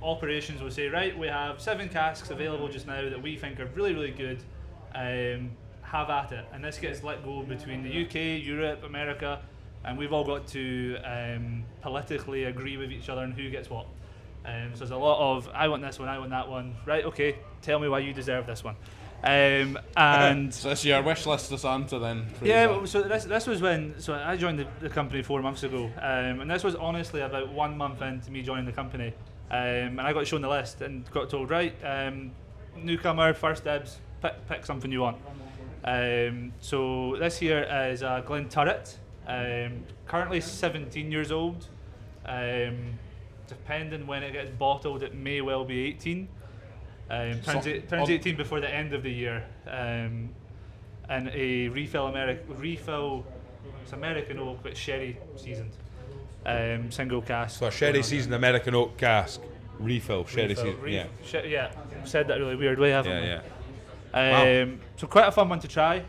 Operations will say, right, we have 7 casks available just now that we think are really, really good. Have at it. And this gets let go between the UK, Europe, America, and we've all got to politically agree with each other on who gets what. So there's a lot of, I want this one, I want that one. Right, okay, tell me why you deserve this one. And so this is your wish list to Santa then, Fraser. Yeah, so this was when I joined the company 4 months ago, and this was honestly about 1 month into me joining the company, and I got shown the list and got told, right, newcomer, first dibs, pick something you want. So this here is a Glenturret, currently 17 years old. Depending when it gets bottled, it may well be 18. Turns 18 before the end of the year, and a refill it's American oak but sherry seasoned, single cask. So a sherry seasoned American oak cask. refill sherry season. Yeah, said that really weird way, haven't we? Yeah. So quite a fun one to try.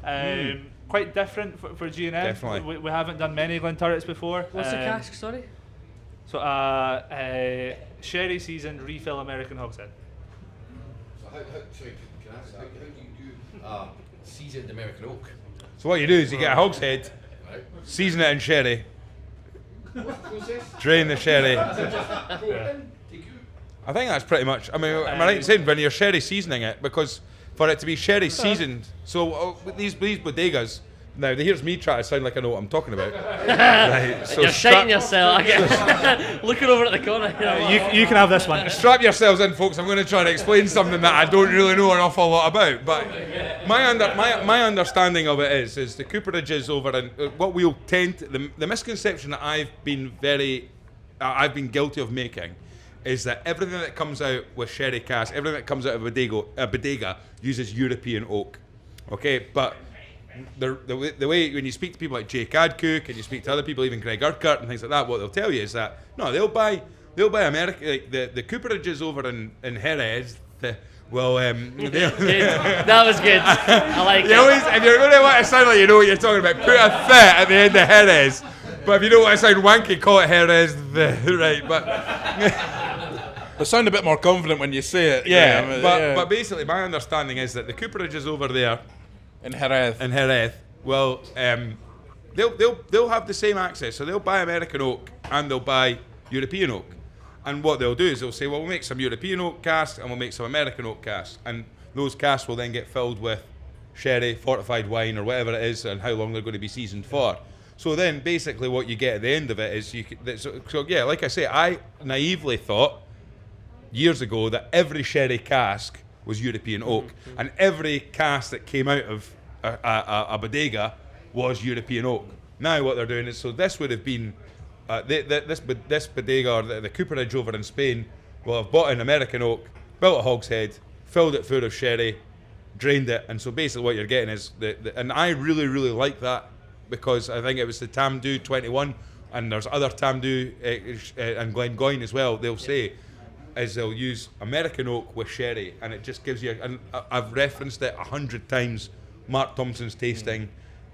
Quite different for G&M. Definitely. We haven't done many Glenturrets before. What's the cask, sorry? So sherry seasoned refill American hogshead. So sorry, can I ask, how do you do seasoned American oak? So what you do is you get a hogshead, season it in sherry, drain the sherry. I think that's pretty much. I mean, am I right in saying when you're sherry seasoning it, because for it to be sherry seasoned, so with these bodegas. Now, here's me trying to sound like I know what I'm talking about. Right, so you're shiting yourself. Looking over at the corner. You can have this one. Strap yourselves in, folks. I'm going to try to explain something that I don't really know an awful lot about. But my understanding of it is the cooperages over in what we'll tend to, the misconception that I've been guilty of making is that everything that comes out with sherry cask, everything that comes out of a bodega uses European oak. Okay, but the way when you speak to people like Jake Adcock and you speak to other people, even Greg Urquhart and things like that, what they'll tell you is that no, they'll buy American, like the cooperages over in Jerez. That was good. I like it. Always, if you're going to want to sound like you know what you're talking about, put a th at the end of Jerez. But if you don't want to sound wanky, call it Jerez. Right, But sound a bit more confident when you say it. Yeah, but basically my understanding is that the cooperages over there in Jerez, well, they'll have the same access, so they'll buy American oak and they'll buy European oak. And what they'll do is they'll say, well, we'll make some European oak cask and we'll make some American oak cask, and those casks will then get filled with sherry, fortified wine, or whatever it is, and how long they're going to be seasoned for. So then basically what you get at the end of it is like I say, I naively thought years ago that every sherry cask was European oak, and every cask that came out of a bodega was European oak. Now what they're doing is, so this would have been this bodega or the cooperage over in Spain will have bought an American oak, built a hogshead, filled it full of sherry, drained it, and so basically what you're getting is and I really like that, because I think it was the Tamdhu 21, and there's other Tamdhu and Glengoyne as well. They'll say is they'll use American oak with sherry, and it just gives you. And I've referenced it 100 times. Mark Thompson's tasting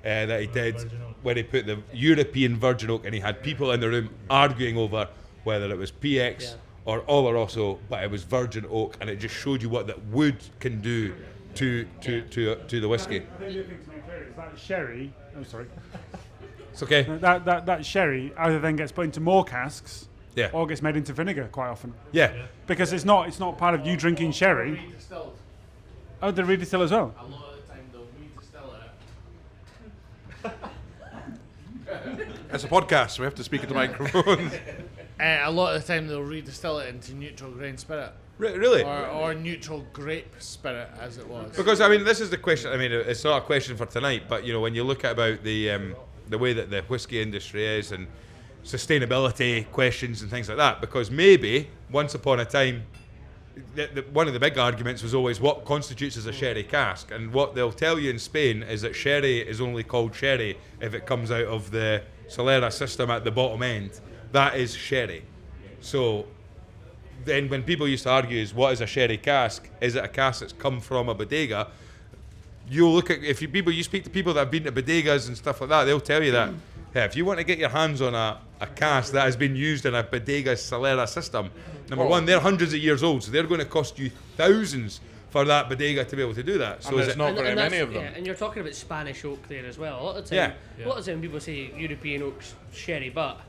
that he did, where he put the European virgin oak, and he had people in the room arguing over whether it was PX or Oloroso, but it was virgin oak, and it just showed you what that wood can do to the whiskey. The other thing to make clear is that sherry. Oh, sorry. It's okay. That sherry either then gets put into more casks. Yeah. Or gets made into vinegar quite often. Yeah. Because it's not part of you drinking sherry. Redistilled. Oh, they redistill as well. A lot of the time they'll redistill it. It's a podcast, so we have to speak into microphones. A lot of the time they'll redistill it into neutral grain spirit. Really? Or neutral grape spirit, as it was. Because I mean, this is the question. I mean, it's not a question for tonight, but you know, when you look at about the way that the whiskey industry is and sustainability questions and things like that, because maybe once upon a time one of the big arguments was always what constitutes as a sherry cask, and what they'll tell you in Spain is that sherry is only called sherry if it comes out of the Solera system at the bottom end. That is sherry. So then when people used to argue is what is a sherry cask, is it a cask that's come from a bodega, you look at you speak to people that have been to bodegas and stuff like that, they'll tell you that if you want to get your hands on a cask that has been used in a bodega Solera system, number one, they're hundreds of years old, so they're going to cost you thousands for that bodega to be able to do that. So and there's not very many of them. Yeah, and you're talking about Spanish oak there as well. A lot of the time people say European oak's sherry, but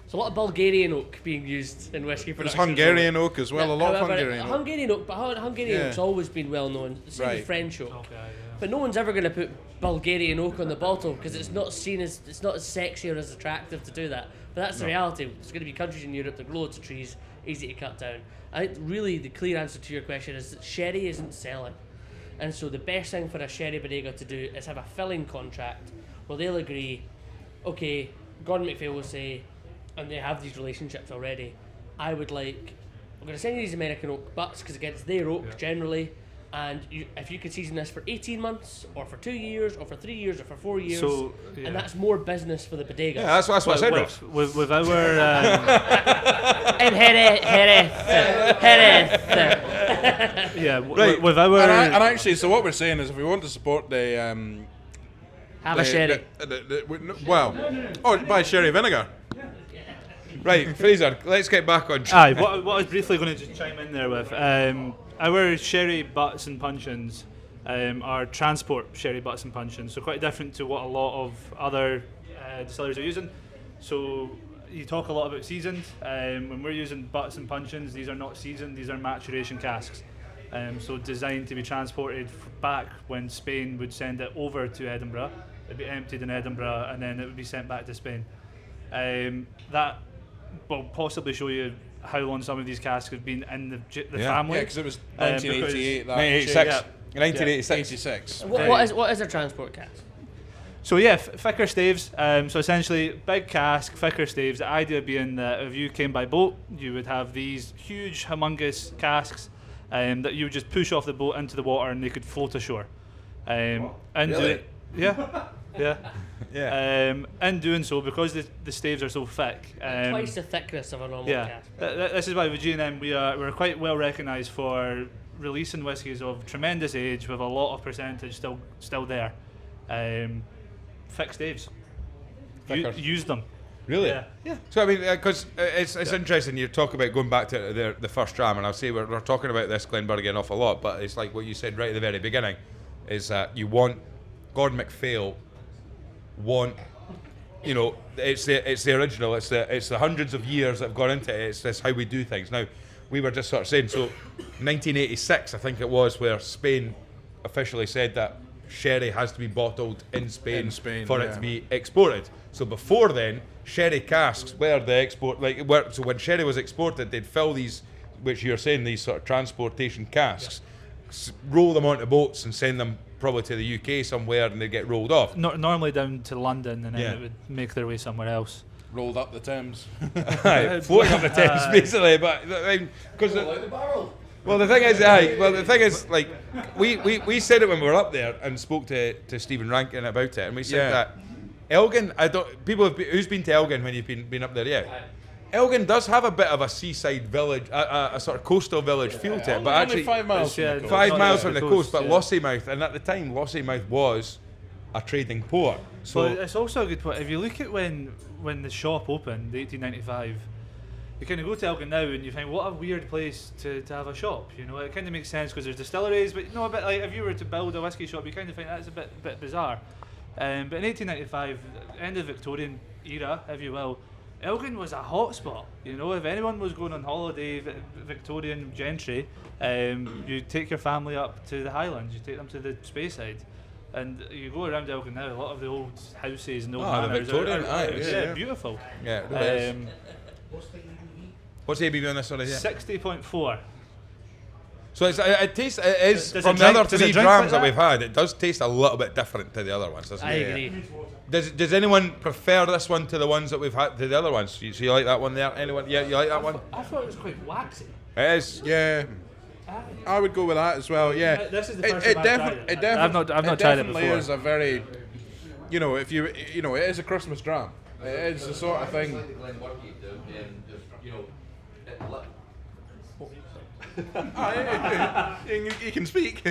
there's a lot of Bulgarian oak being used in whiskey production. There's Hungarian oak as well, a lot of Hungarian oak. Hungarian oak's always been well known. Same with French oak. But no one's ever going to put Bulgarian oak on the bottle because it's not seen as, it's not as sexy or as attractive to do that. But that's the reality. There's going to be countries in Europe that grow loads of trees, easy to cut down. I think really the clear answer to your question is that sherry isn't selling. And so the best thing for a sherry bodega to do is have a filling contract where they'll agree, okay, Gordon MacPhail will say, and they have these relationships already, I'm going to send you these American oak butts because again it's their oak generally, And if you could season this for 18 months, or for 2 years, or for 3 years, or for 4 years, and that's more business for the bodegas. Yeah, that's what I said, Ross. With our And Jerez. yeah, Right. with our And actually, so what we're saying is, if we want to support the Have a sherry. buy sherry vinegar. Right, Fraser, let's get back on track. Aye, what I was briefly going to just chime in there with, our sherry butts and puncheons are transport sherry butts and puncheons, so quite different to what a lot of other distillers are using. So you talk a lot about seasoned. When we're using butts and puncheons, these are not seasoned, these are maturation casks. So designed to be transported back when Spain would send it over to Edinburgh. It'd be emptied in Edinburgh and then it would be sent back to Spain. That will possibly show you how long some of these casks have been in the family. Yeah, because it was 1988. 1986. What is a transport cask? So yeah, thicker staves. So essentially, big cask, thicker staves. The idea being that if you came by boat, you would have these huge, humongous casks that you would just push off the boat into the water, and they could float ashore. And Really? in doing so, because the staves are so thick, Twice the thickness of a normal cask. This is why with G&M we're quite well recognised for releasing whiskies of tremendous age with a lot of percentage still there. Thick staves. Use them. Really? Yeah. So I mean, because it's interesting. You talk about going back to the first dram, and I'll say we're talking about this Glenburgie an awful lot, but it's like what you said right at the very beginning, is that you want Gordon MacPhail. It's the original. It's the hundreds of years that have gone into it. It's how we do things. Now, we were just sort of saying. So, 1986, I think it was, where Spain officially said that sherry has to be bottled in Spain for it to be exported. So before then, sherry casks were the export. So when sherry was exported, they'd fill these, which you're saying, these sort of transportation casks, roll them onto boats and send them probably to the UK somewhere, and they get rolled off. Normally down to London, and then it would make their way somewhere else. Rolled up the Thames. Floating up the Thames, basically. But because well, the thing is, like, we said it when we were up there and spoke to Stephen Rankin about it, and we said that Elgin. Who's been to Elgin when you've been up there? Yeah. Elgin does have a bit of a seaside village, a sort of coastal village feel to it, but actually 5 miles. From the coast. 5 miles from the coast. But Lossiemouth, and at the time, Lossiemouth was a trading port. So well, it's also a good point. If you look at when the shop opened, 1895, you kind of go to Elgin now and you think, what a weird place to have a shop. You know, it kind of makes sense because there's distilleries, but a bit like if you were to build a whiskey shop, you kind of think that's a bit bizarre. But in 1895, end of Victorian era, if you will, Elgin was a hot spot. You know, if anyone was going on holiday, Victorian gentry, you take your family up to the Highlands, you take them to the Speyside. And you go around Elgin now, a lot of the old houses and old manors are beautiful. Yeah, it really is. What's the ABV on this one? 60.4. So it is from the other three drams that we've had, it does taste a little bit different to the other ones, doesn't it? I agree. Does anyone prefer this one to the ones that we've had to the other ones? So you like that one there? Anyone? Yeah, you like that one? I thought it was quite waxy. It is. Yeah. I would go with that as well. Yeah. This is the first time I've tried it. I've not tried it before. It is a very, it is a Christmas dram. It is the sort of thing. You can speak.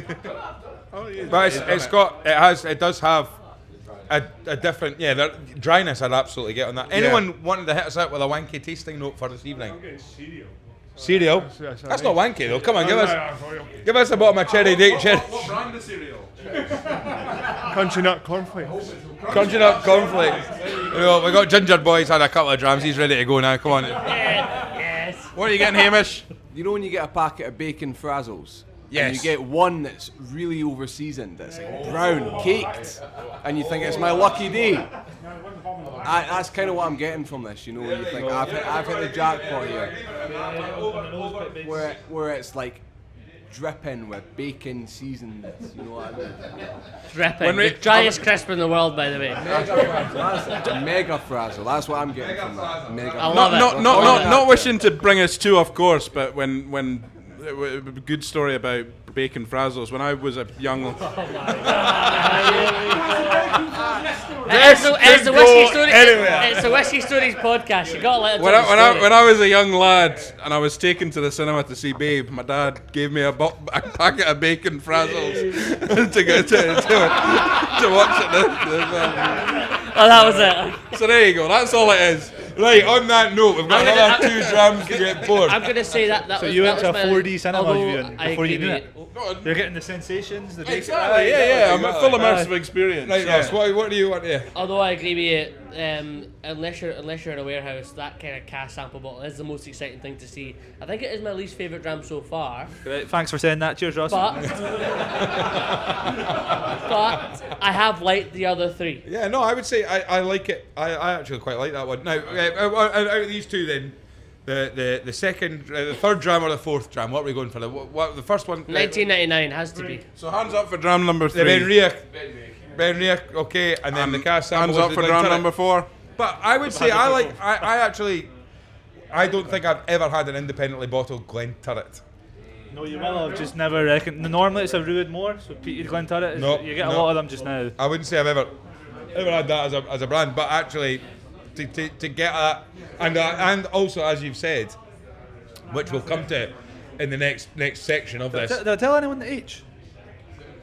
But it does have a different, dryness. I'd absolutely get on that. Anyone wanting to hit us out with a wanky tasting note for this evening? I'm getting cereal. Cereal? That's not wanky though. Come on, give us a bottom of cherry date. What brand of cereal? Crunchy Nut Cornflakes. Crunchy Nut Cornflakes. We got Ginger Boy's had a couple of drams. He's ready to go now. Come on. Yes. What are you getting, Hamish? You know when you get a packet of bacon frazzles? Yes. And you get one that's really over-seasoned, that's like brown, caked, and you think it's my lucky day. That's kind of what I'm getting from this, you know, when you think, I've hit the jackpot here. Where it's like dripping with bacon seasoned, you know what I mean? Dripping. The driest crisp in the world, by the way. Mega frazzle, that's what I'm getting from that. I love it. Not wishing to bring us too off course, but when good story about bacon frazzles. When I was a young... It's the Whisky Stories podcast. You got to let it when I was a young lad and I was taken to the cinema to see Babe, my dad gave me a packet of bacon frazzles to watch it. Oh, that was it. So there you go. That's all it is. Right, on that note, we've got another 2 drams to get bored. I'm going to say that So was, you that went to a was 4D cinema viewing before you knew it? You're getting the sensations, the Exactly, yeah. I'm a full immersive experience. Right, Ross, what do you want here? Although I agree with you, unless you're in a warehouse, that kind of cask sample bottle is the most exciting thing to see. I think it is my least favourite dram so far. Right, thanks for saying that. Cheers, Ross. But I have liked the other 3. Yeah, no, I would say I like it. I actually quite like that one. Now, out of these 2 then, the second, the third dram or the fourth dram, what are we going for? The first one? 1999 has to be. So hands up for dram number 3. The Benriach, okay, and then the cask sample. Hands up for dram number 4. But I would say I don't think I've ever had an independently bottled Glenturret. No, you will. I've just never reckoned. Normally it's a Rued more, so Peter Glenturret. You get a lot of them just now. I wouldn't say I've ever had that as a brand, but actually to get that, and also as you've said, which we'll come to in the next section of this. Did I tell anyone the age?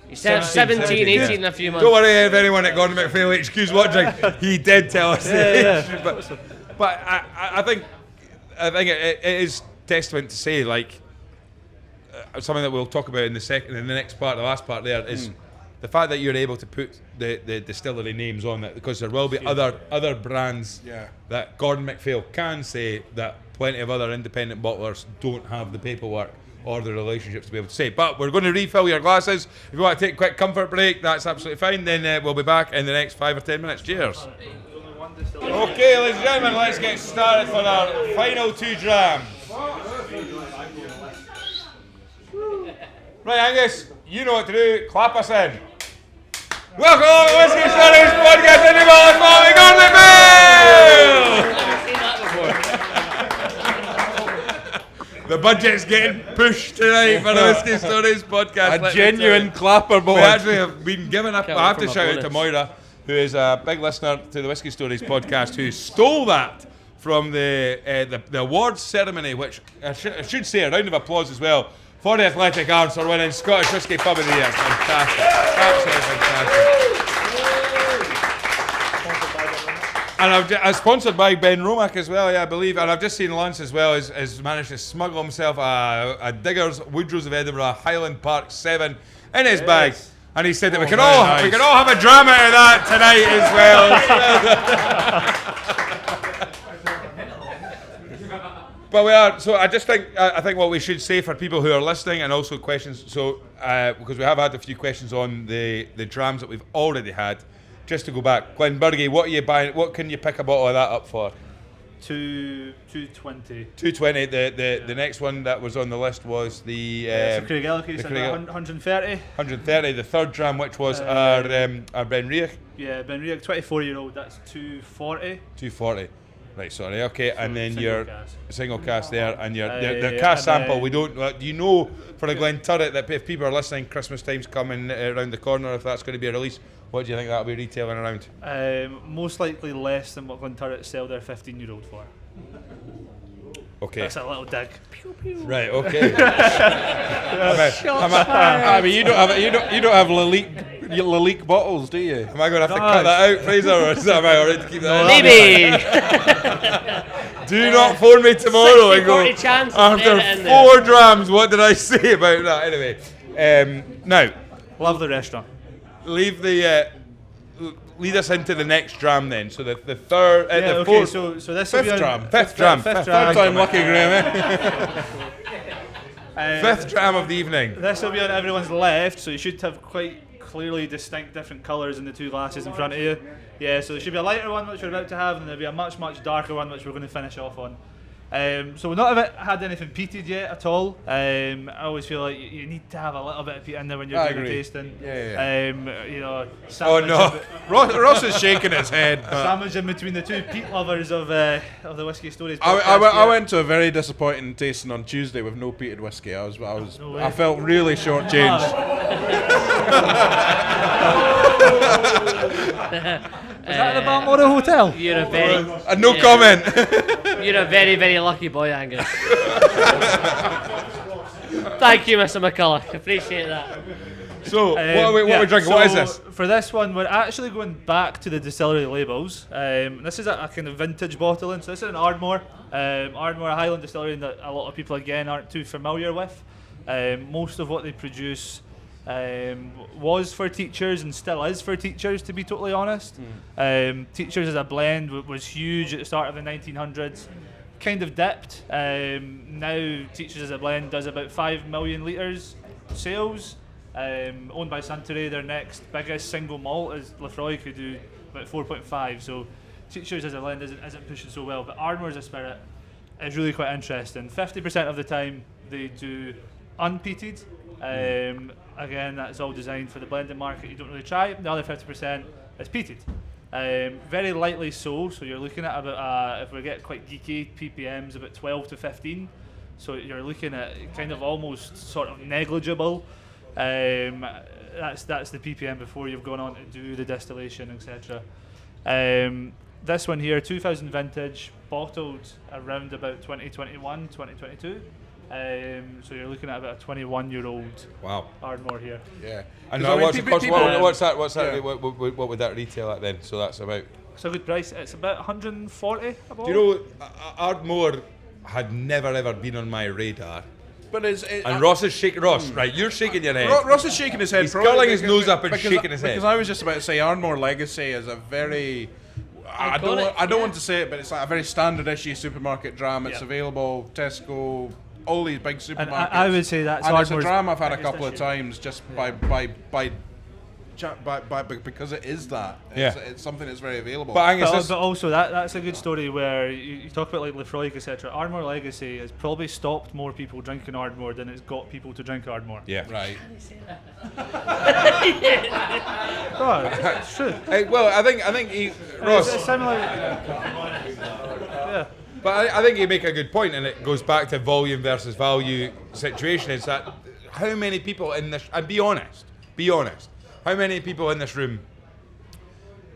He said 17, 18 in a few months. Don't worry if anyone at Gordon MacPhail HQ's watching. He did tell us. Yeah. But I think it is testament to say, like, something that we'll talk about in the next part, the last part there, is the fact that you're able to put the distillery names on it, because there will be other brands that Gordon MacPhail can say that plenty of other independent bottlers don't have the paperwork or the relationships to be able to say. But we're going to refill your glasses. If you want to take a quick comfort break, that's absolutely fine. Then we'll be back in the next 5 or 10 minutes. Cheers. Okay, ladies and gentlemen, let's get started for our final 2 drams. Right, Angus, you know what to do. Clap us in. Welcome to the Whisky Stories Podcast, Indy Bottler Spotlight, Gordon MacPhail. The budget's getting pushed tonight for the Whisky Stories Podcast. A genuine clapperboard. We actually have been given up. I have to shout out to Moira, who is a big listener to the Whisky Stories Podcast, who stole that from the awards ceremony, which I should say a round of applause as well for the Athletic Arms for winning Scottish Whisky Pub of the Year. Fantastic. Absolutely fantastic. And I've sponsored by Ben Romack as well, I believe. And I've just seen Launce as well has managed to smuggle himself a Diggers Woodrow's of Edinburgh Highland Park 7 in his bag. And he said that we can all have a drama out of that tonight as well. But we are, so I think what we should say for people who are listening, and also questions, so because we have had a few questions on the drams that we've already had, just to go back, Glenburgie, what are you buying? What can you pick a bottle of that up for? 220. 220. The next one that was on the list was the Craigellachie, so 130. 130. The third dram, which was our Benriach. Yeah, Benriach, 24-year-old. That's 240. 240. Right, sorry, okay, so and then your single cask there, and your the yeah, cask sample. We don't. Do you know for a Glenturret that if people are listening, Christmas time's coming around the corner, if that's going to be a release, what do you think that'll be retailing around? Most likely less than what Glenturret sell their 15-year-old for. Okay. That's a little dig. Right. Okay. I mean, you don't have Lalique bottles, do you? Am I going to have to cut that out, Fraser, or am I already to keep that in? Maybe. Do not phone me tomorrow and go, after 4 drams, what did I say about that? Anyway, now. Love the restaurant. Lead us into the next dram then. So the third, the okay, fourth, so this fifth dram. Fifth dram. Third time lucky, Graeme. Fifth dram of the evening. This will be on everyone's left, so you should have quite clearly distinct different colours in the 2 glasses in front of you. Yeah, so there should be a lighter one which we're about to have, and there'll be a much darker one which we're going to finish off on. So we've not had anything peated yet at all. I always feel like you need to have a little bit of peat in there when you're doing a tasting. You know. Oh no, Ross is shaking his head. Sandwich in between the two peat lovers of the Whisky Stories I podcast. went to a very disappointing tasting on Tuesday with no peated whiskey. I felt really shortchanged. Was that at the Balmoral Hotel? You're a very No comment. You're a very, very lucky boy, Angus. Thank you, Mr. McCulloch. Appreciate that. So, what are we drinking? So what is this? For this one, we're actually going back to the distillery labels. This is a kind of vintage bottling. So this is an Ardmore. Ardmore, a Highland distillery that a lot of people, again, aren't too familiar with. Most of what they produce was for teachers and still is for teachers, to be totally honest. Teachers as a blend was huge at the start of the 1900s. Kind of dipped. Now Teachers as a blend does about 5 million litres sales. Owned by Suntory, their next biggest single malt is Lefroy, who do about 4.5. So Teachers as a blend isn't pushing so well, but Ardmore as a spirit is really quite interesting. 50% of the time they do unpeated. Again, that's all designed for the blending market. You don't really try. The other 50% is peated. Very lightly so you're looking at about, if we get quite geeky, ppms about 12 to 15. So you're looking at kind of almost sort of negligible. That's the ppm before you've gone on to do the distillation, etc. This one here, 2000 vintage, bottled around about 2021, 2022. So you're looking at about a 21-year-old Ardmore here. Yeah. And what's the cost? What's that? Yeah. What would that retail at then? So that's about. It's a good price. It's about 140. Do you know, Ardmore had never ever been on my radar. But and Ross is shaking. Ross, right? You're shaking your head. Ross is shaking his head. He's curling his nose up and shaking his head. Because I was just about to say, Ardmore Legacy is a very. I don't want to say it, but it's like a very standard issue supermarket dram. It's available Tesco, all these big supermarkets. And I would say that's Ardmore's. It's a dram I've had a couple of times just because it is that. It's something that's very available. But Angus, but also that's a good story where you talk about like Lefroy, etc. Ardmore Legacy has probably stopped more people drinking Ardmore than it's got people to drink Ardmore. Yeah. Right. Oh, it's true. Well, I think Ross. It's similar. Yeah. But I think you make a good point, and it goes back to volume versus value situation. Is that how many people in this? And be honest. How many people in this room,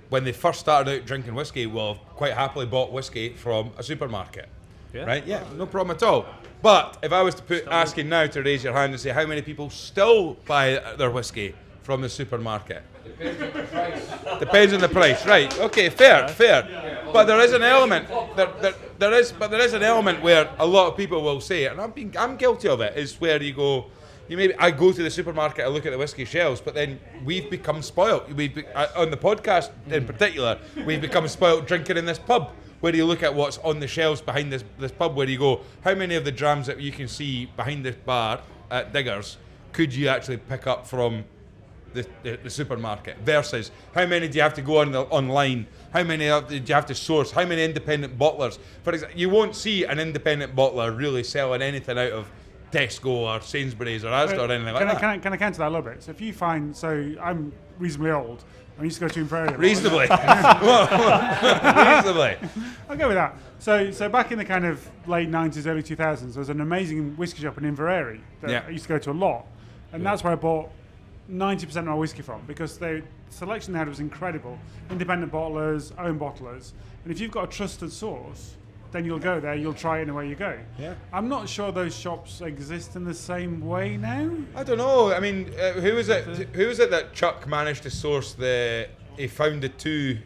when they first started out drinking whiskey, will have quite happily bought whiskey from a supermarket? Yeah. Right? Yeah, no problem at all. But if I was to asking now to raise your hand and say how many people still buy their whiskey from the supermarket? Depends on the price. Right? Okay, fair. But there is an element. There is an element where a lot of people will say, and I'm guilty of it, is where you go. I go to the supermarket, I look at the whiskey shelves, but then we've become spoilt. On the podcast in particular, we've become spoilt drinking in this pub, where you look at what's on the shelves behind this pub, where you go, how many of the drams that you can see behind this bar at Diggers could you actually pick up from the supermarket, versus how many do you have to go online, how many do you have to source, how many independent bottlers. For example, you won't see an independent bottler really selling anything out of Tesco or Sainsbury's or Asda or anything like that. Can I counter that a little bit? So if you find, I'm reasonably old. I used to go to Inverary. Reasonably. Reasonably. I'll go with that. So back in the kind of late 90s, early 2000s, there was an amazing whiskey shop in Inverary that I used to go to a lot. And that's where I bought 90% of my whiskey from, because the selection they had was incredible. Independent bottlers, own bottlers. And if you've got a trusted source, then you'll go there, you'll try it anywhere you go. Yeah. I'm not sure those shops exist in the same way now. I don't know. I mean, who was it that Chuck managed to source he found the 2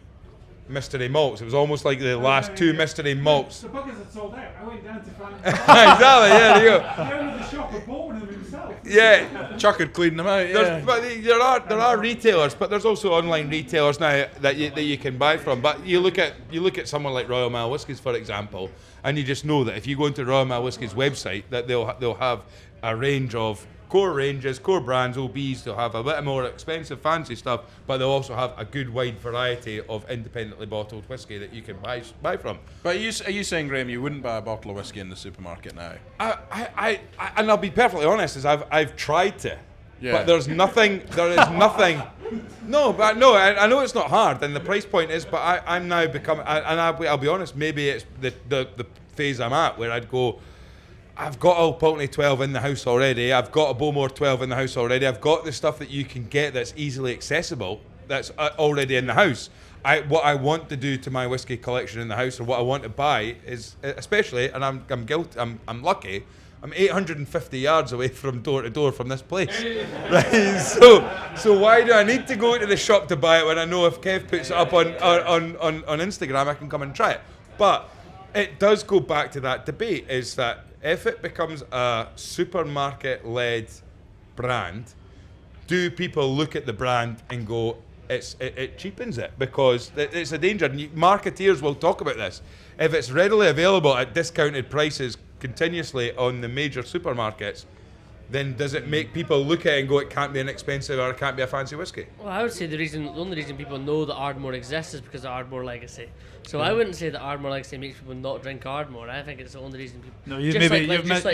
mystery malts. It was almost like the last 2 mystery malts. The buckets had sold out. I went down to find exactly, yeah, there you go. The owner of the shop had bought one of them himself. Yeah. Chuck had cleaned them out, But there are retailers, but there's also online retailers now that you can buy from. But you look at someone like Royal Mile Whiskies, for example, and you just know that if you go into Royal Mile Whiskies' website, that they'll have a range of core ranges, core brands, OBs. They'll have a bit more expensive, fancy stuff, but they'll also have a good wide variety of independently bottled whiskey that you can buy from. But are you saying, Graeme, you wouldn't buy a bottle of whiskey in the supermarket now? I and I'll be perfectly honest, is I've tried to. Yeah. But there is nothing. No, but no, I know it's not hard, and the price point is. But I'm now becoming, and I'll be honest. Maybe it's the phase I'm at where I'd go. I've got a Pulteney 12 in the house already. I've got a Bowmore 12 in the house already. I've got the stuff that you can get that's easily accessible. That's already in the house. What I want to do to my whiskey collection in the house, or what I want to buy, is especially, and I'm guilty. I'm lucky. I'm 850 yards away from door to door from this place. Right? So why do I need to go to the shop to buy it when I know if Kev puts it up on Instagram, I can come and try it? But it does go back to that debate, is that if it becomes a supermarket-led brand, do people look at the brand and go, it cheapens it? Because it's a danger. And marketeers will talk about this. If it's readily available at discounted prices continuously on the major supermarkets, then does it make people look at it and go, it can't be inexpensive or it can't be a fancy whiskey? Well, I would say the only reason people know that Ardmore exists is because of Ardmore Legacy. So I wouldn't say that Ardmore Legacy makes people not drink Ardmore. I think it's the only reason people... No, you've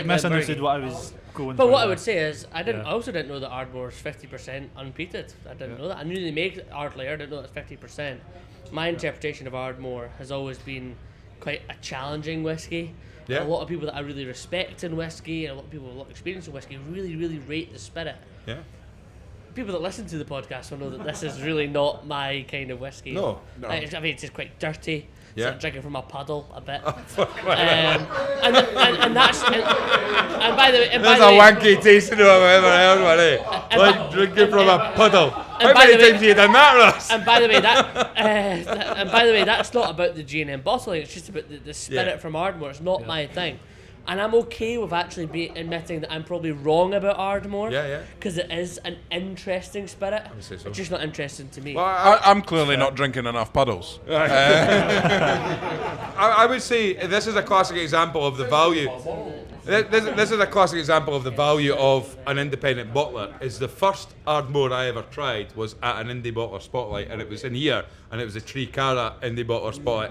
misunderstood what I was going for. But what I would say is, I also didn't know that Ardmore is 50% unpeated. I didn't know that. I knew they make Ard Layer, I didn't know it's 50%. My interpretation of Ardmore has always been quite a challenging whiskey. Yeah. A lot of people that I really respect in whiskey, and a lot of people with a lot of experience in whiskey, really, really rate the spirit. Yeah. People that listen to the podcast will know that this is really not my kind of whiskey. No. I mean, it's just quite dirty. Yeah. It's like drinking from a puddle a bit. And that's and by the way, that's a wanky tasting of I've ever heard one, eh? Like drinking from a puddle. How many times have you done that, Ross? And by the way, that's not about the G&M bottling. It's just about the spirit from Ardmore. It's not my thing. And I'm okay with actually admitting that I'm probably wrong about Ardmore. Yeah. Because it is an interesting spirit. I would say so. It's just not interesting to me. Well, I'm clearly not drinking enough puddles. I would say this is a classic example of the value. This is a classic example of the value of an independent bottler. Is the first Ardmore I ever tried was at an Indy Bottler Spotlight, and it was in here, and it was a Tree Cara Indy Bottler Spotlight,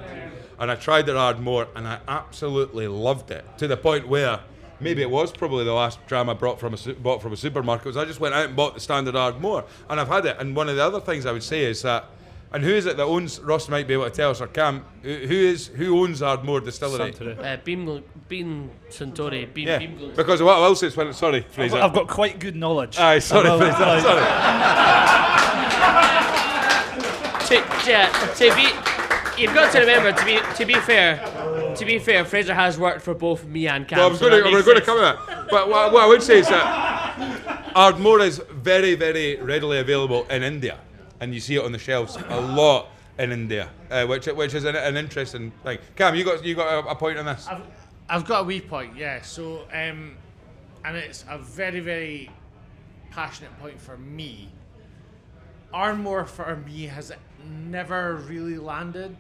and I tried their Ardmore, and I absolutely loved it, to the point where maybe it was probably the last dram I bought from a supermarket. Was I just went out and bought the standard Ardmore, and I've had it. And one of the other things I would say is that, and who is it that owns? Ross might be able to tell us, or Cam. Who owns Ardmore Distillery? Beam Suntory. Yeah. Beam Because what else is when? Sorry, Fraser. I've got quite good knowledge. Aye, sorry, Fraser. Sorry. You've got to remember, to be fair, Fraser has worked for both me and Cam. Well, we're going to come to that. But what I would say is that Ardmore is very, very readily available in India, and you see it on the shelves a lot in India, which is an interesting thing. Cam, you got a point on this? I've got a wee point, yeah. So, and it's a very, very passionate point for me. Ardmore for me has never really landed,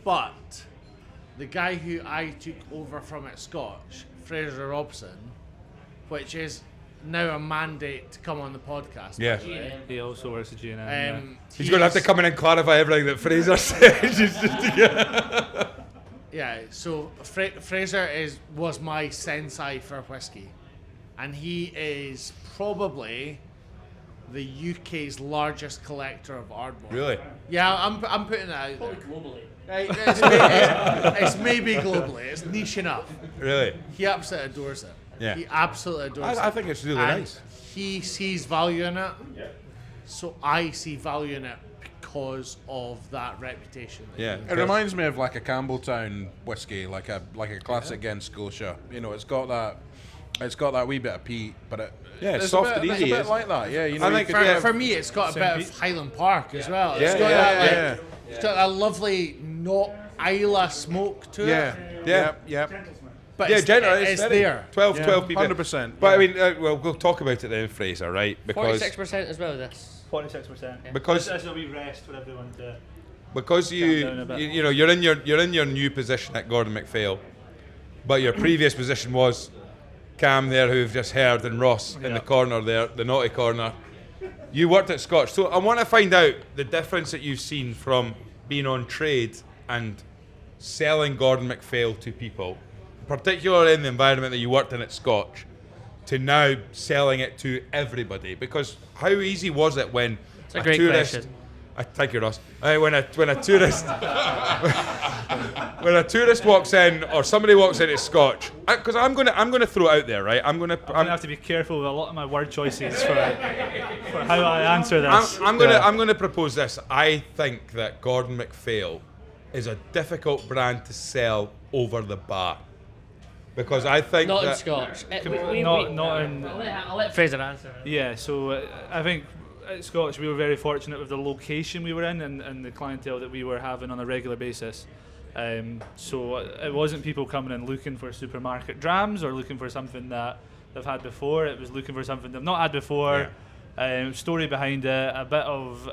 but the guy who I took over from at Scotch, Fraser Robson, which is now a mandate to come on the podcast. Yeah. He also works at G&M. He's going to have to come in and clarify everything that Fraser said. Yeah, so Fraser was my sensei for whiskey, and he is probably the UK's largest collector of Ardmore. Really? Yeah, I'm putting that out there. Globally. It's maybe globally. It's niche enough. Really? He absolutely adores it. Yeah. He absolutely adores it. I think it's really nice. He sees value in it. Yeah. So I see value in it because of that reputation. Yeah. It reminds me of like a Campbelltown whiskey, like a classic Gen Scotia. You know, it's got that wee bit of peat, but it's soft and easy. It's a bit like that. Yeah, you know. I think for me, it's got a bit of Highland Park as well. Yeah, It's got that it's got that lovely not Isla smoke to it. Yeah. But Yeah, it's generally it's there. 12 people. 100%. But I mean, well, we'll talk about it then, Fraser, right? Because 46% as well. This 46%. Yeah. Because as a wee rest for everyone to. because you know you're in your new position at Gordon MacPhail, but your previous position was Cam there, who we've just heard, and Ross in the corner there, the naughty corner. You worked at Scotch, so I want to find out the difference that you've seen from being on trade and selling Gordon MacPhail to people, particularly in the environment that you worked in at Scotch, to now selling it to everybody. Because how easy was it when a great tourist? question. Thank you, Ross. When a tourist when a tourist walks in, or somebody walks into Scotch, because I'm gonna throw it out there, right? I'm gonna have to be careful with a lot of my word choices for how I answer this. I'm gonna propose this. I think that Gordon MacPhail is a difficult brand to sell over the bar, because I think not that in Scotch. Not in. I'll let Fraser answer. Yeah, so I think at Scotch we were very fortunate with the location we were in and the clientele that we were having on a regular basis. So it wasn't people coming in looking for supermarket drams or looking for something that they've had before. It was looking for something they've not had before. Yeah. Story behind it, a bit of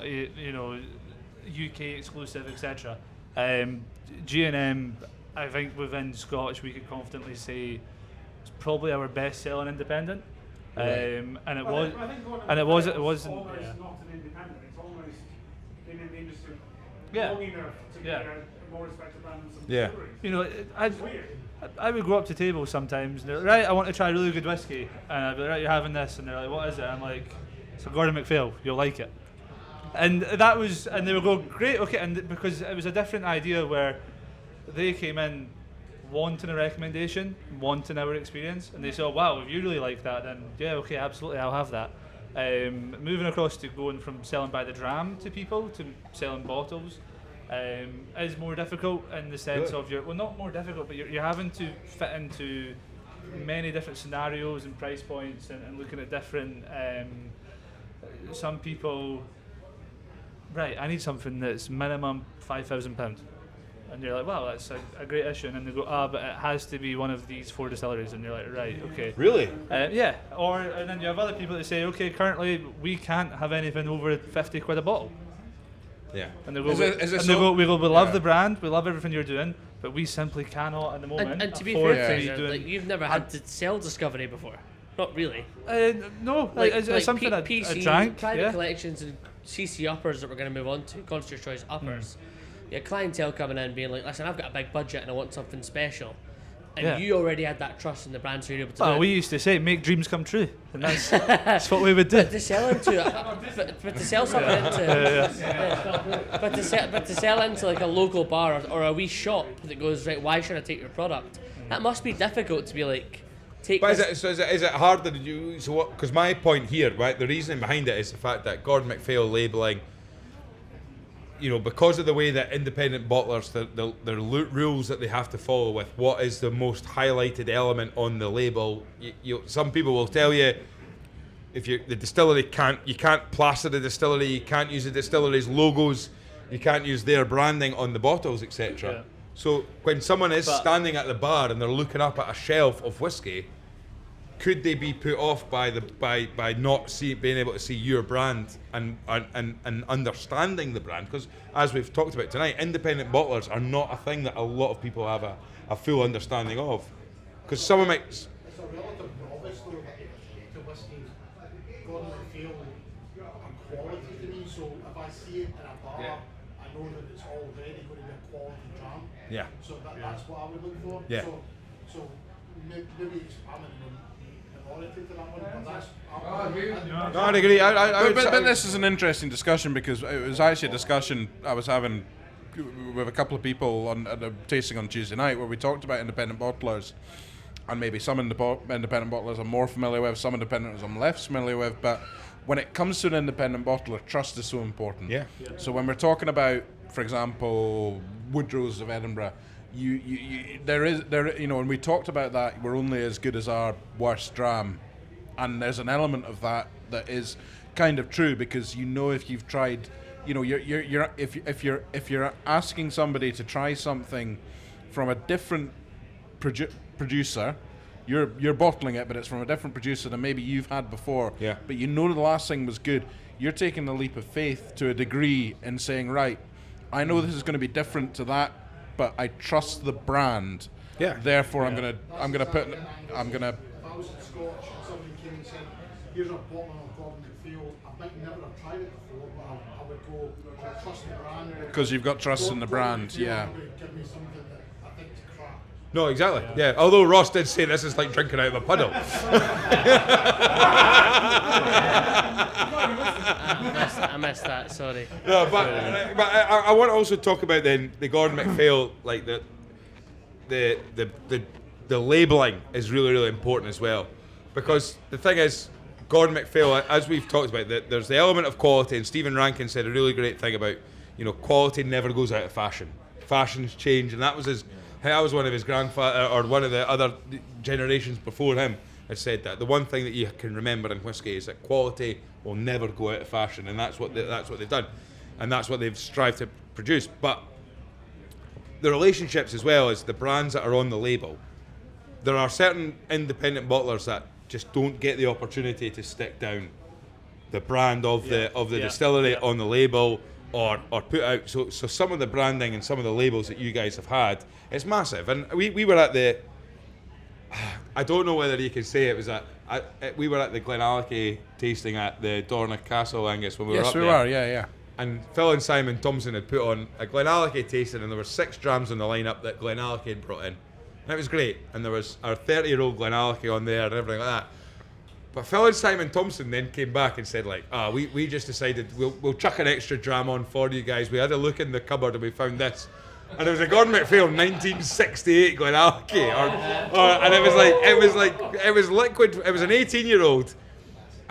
UK exclusive, etc. G&M, I think within Scotch we could confidently say it's probably our best selling independent. And it wasn't. Almost not an independent. It's almost been in the industry long enough to be a more respected brand than some distilleries. I would go up to tables sometimes and they're like, right, I want to try really good whiskey, and I'd be like, right, you're having this, and they're like, what is it? I'm like, it's a Gordon MacPhail, you'll like it. And they would go, great, okay, and because it was a different idea where they came in wanting a recommendation, wanting our experience, and they said, oh, wow, if you really like that, then yeah, okay, absolutely, I'll have that. Moving across to going from selling by the dram to people to selling bottles is more difficult in the sense of not more difficult, but you're having to fit into many different scenarios and price points and looking at different. Some people, right, I need something that's minimum £5,000. And you're like, wow, that's a great issue. And then they go, but it has to be one of these 4 distilleries. And you're like, right, okay. Really? Yeah. And then you have other people that say, okay, currently we can't have anything over £50 a bottle. Yeah. And they go, we love the brand, we love everything you're doing, but we simply cannot at the moment. And to be fair, Fraser, like, you've never had to sell Discovery before. Not really. No, it's something I drank. Private collections and CC uppers that we're going to move on to, Connoisseur's Choice uppers. You had clientele coming in being like, listen, I've got a big budget and I want something special. And you already had that trust in the brand, so you're able to do it. We used to say, make dreams come true. And that's what we would do. But to sell into but to sell something into but to sell into like a local bar or a wee shop that goes, right, why should I take your product? That must be difficult to be like, take. But is it harder to do? So what? Because my point here, right, the reasoning behind it is the fact that Gordon MacPhail labelling, because of the way that independent bottlers, the rules that they have to follow with what is the most highlighted element on the label. Some people will tell you, if the distillery you can't plaster the distillery, you can't use the distillery's logos, you can't use their branding on the bottles, etc. Yeah. So when someone is standing at the bar and they're looking up at a shelf of whiskey, could they be put off by not being able to see your brand and understanding the brand? Because as we've talked about tonight, independent bottlers are not a thing that a lot of people have a full understanding of. Because someone might. It's a relative novice though to whiskey. Gordon MacPhail and quality to me. So if I see it in a bar, I know that it's already going to be a quality dram. Yeah. So that's what I would look for. Yeah. So maybe I'm in No, I'd agree. But this is an interesting discussion because it was actually a discussion I was having with a couple of people at a tasting on Tuesday night where we talked about independent bottlers, and maybe some independent bottlers I'm more familiar with, some independents I'm less familiar with, but when it comes to an independent bottler, trust is so important. Yeah. So when we're talking about, for example, Woodrow's of Edinburgh, and we talked about that, we're only as good as our worst dram, and there's an element of that is kind of true because if you've tried, if you're asking somebody to try something from a different producer, you're bottling it, but it's from a different producer than maybe you've had before. Yeah. But the last thing was good. You're taking a leap of faith to a degree in saying, right, I know this is going to be different to that, but I trust the brand. Yeah. Therefore, I'm gonna I was in Scotch and somebody came and said, here's a bottle of Gordon MacPhail, I might never have tried it before, but I would go, I trust the brand. Because you've got trust in the brand, yeah. Give me something that I think is crap. No, exactly. Yeah. Although Ross did say this is like drinking out of a puddle. I missed that. Sorry. No, but I want to also talk about then the Gordon MacPhail, like the labelling is really, really important as well, because the thing is, Gordon MacPhail, as we've talked about, that there's the element of quality, and Stephen Rankin said a really great thing about, quality never goes out of fashion. Fashions change, and that was one of his grandfather, or one of the other generations before him, had said that the one thing that you can remember in whiskey is that quality will never go out of fashion, and that's what they've done, and that's what they've strived to produce. But the relationships as well as the brands that are on the label, there are certain independent bottlers that just don't get the opportunity to stick down the brand of the distillery on the label, or put out. So some of the branding and some of the labels that you guys have had, it's massive. And we were at the, I don't know whether you can say it was we were at the Glenallachie tasting at the Dornoch Castle, Angus, when we were up there. Yes, we were, yeah. And Phil and Simon Thompson had put on a Glenallachie tasting, and there were 6 drams on the lineup that Glenallachie had brought in. And it was great. And there was our 30-year-old Glenallachie on there and everything like that. But Phil and Simon Thompson then came back and said, like, we just decided we'll chuck an extra dram on for you guys. We had a look in the cupboard and we found this. And it was a Gordon MacPhail 1968 Glenallachie. And it was liquid. It was an 18-year-old.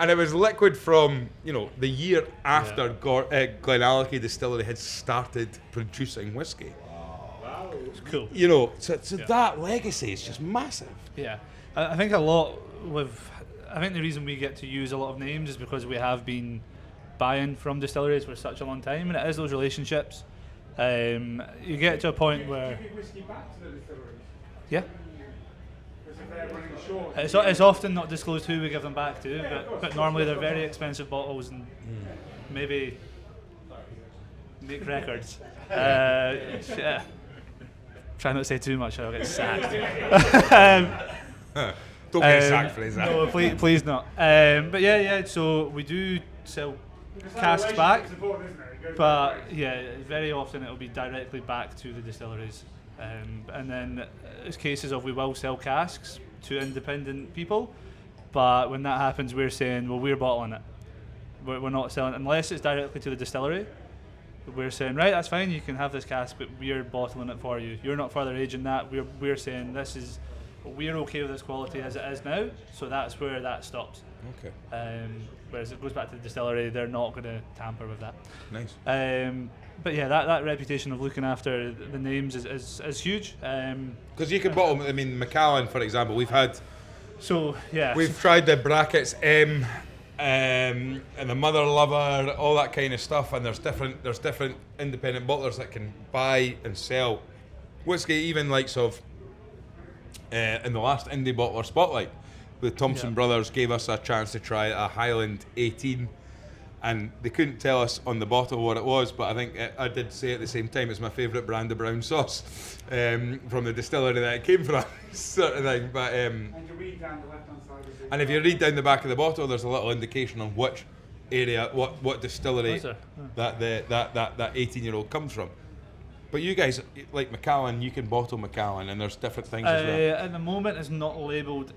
And it was liquid from, the year after Glenallachie Distillery had started producing whiskey. Wow. It's cool. So that legacy is just massive. Yeah. I think I think the reason we get to use a lot of names is because we have been buying from distilleries for such a long time, and it is those relationships. You get to a point where... Do you give whiskey back to the distilleries? Yeah. Because if they're running short... It's often not disclosed who we give them back to, but normally they're very expensive bottles and maybe make records. Yeah. Try not to say too much or I'll get sacked. Don't get sacked for that. No, please not. But yeah, so we do sell casks back, but yeah, very often it'll be directly back to the distilleries. And then there's cases of we will sell casks to independent people, but when that happens, we're saying, well, we're bottling it. We're not selling it unless it's directly to the distillery. We're saying, right, that's fine, you can have this cask, but we're bottling it for you. You're not further aging that. We're saying we're okay with this quality as it is now, so that's where that stops. Okay. Whereas it goes back to the distillery, they're not going to tamper with that. Nice. But yeah, that reputation of looking after the names is huge. Because you can bottle, I mean, Macallan, for example, we've had... So, yeah. We've tried the brackets M, and the Mother Lover, all that kind of stuff, and there's different independent bottlers that can buy and sell whiskey, even likes of... in the last Indy Bottler Spotlight, the Thompson brothers gave us a chance to try a Highland 18, and they couldn't tell us on the bottle what it was, but I think I did say at the same time it's my favourite brand of brown sauce from the distillery that it came from, sort of thing. But and you read down the left-hand side of the... And if you read down the back of the bottle, there's a little indication on which area, what distillery that 18-year-old comes from. But you guys, like Macallan, you can bottle Macallan, and there's different things as well. At the moment, it's not labelled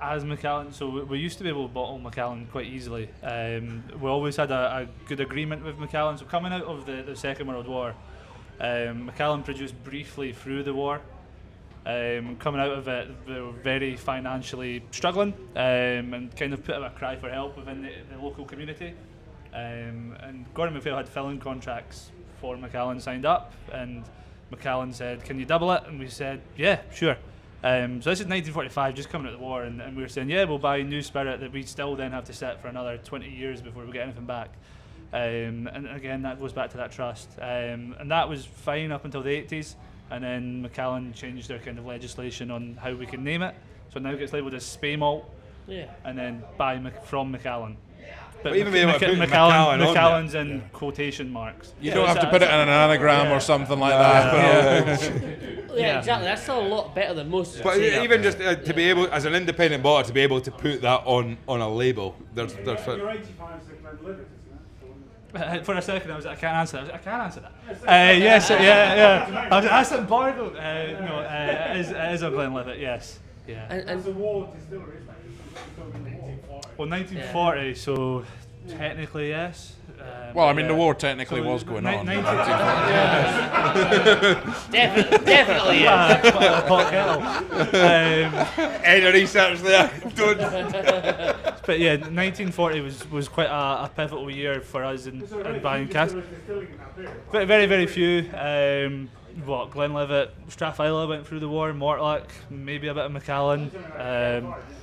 as Macallan, so we used to be able to bottle Macallan quite easily. We always had a good agreement with Macallan. So coming out of the Second World War, Macallan produced briefly through the war. Coming out of it, they were very financially struggling, and kind of put out a cry for help within the local community. And Gordon MacPhail had filling contracts for Macallan signed up, and Macallan said, can you double it? And we said, yeah, sure. So this is 1945, just coming out of the war, and we were saying, yeah, we'll buy new spirit that we still then have to sit for another 20 years before we get anything back. And again, that goes back to that trust. And that was fine up until the 80s, and then Macallan changed their kind of legislation on how we can name it. So it now gets labelled as Spey Malt, and then from Macallan. But even being able to put Macallan's in quotation marks. You don't have to put it in an anagram or something like that. Yeah, exactly. That's still a lot better than most. But even just to be able, as an independent bottler, to be able to put that on a label, there's. Your 85 is the Glenlivet, isn't it? For a second, I was like, I can't answer that. I can't answer that. Yes, yeah. I was that's embargo. No, it is a Glenlivet. Yes. Yeah. And It's a war distillery, isn't it? Well, 1940. So technically, yes. Well, I mean, the war technically was going on. Definitely, yeah. Pot kettle. Any research there? But yeah, 1940 was quite a pivotal year for us in buying cask. But very few. Glenlivet, Strathila went through the war, Mortlach, maybe a bit of Macallan.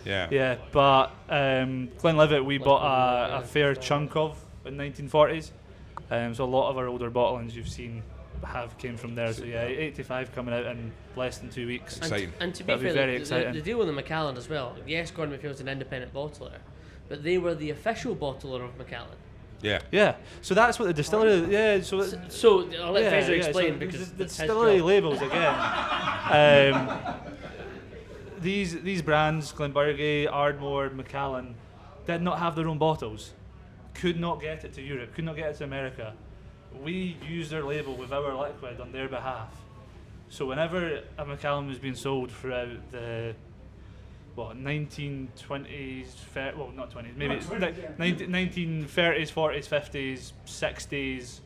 Yeah, but Glenlivet we bought a fair chunk of in 1940s. So a lot of our older bottlings you've seen came from there. So yeah, 85 coming out in less than 2 weeks. And to be fair, the deal with the Macallan as well. Yes, Gordon MacPhail's an independent bottler, but they were the official bottler of Macallan. Yeah. So that's what the distillery. Yeah. So I'll let Fraser explain so because the distillery labels again. These brands, Glenburgie, Ardmore, Macallan, did not have their own bottles. Could not get it to Europe. Could not get it to America. We used their label with our liquid on their behalf. So whenever a Macallan was being sold throughout the 1920s, not 20s, maybe 1930s, 40s, 50s, 60s,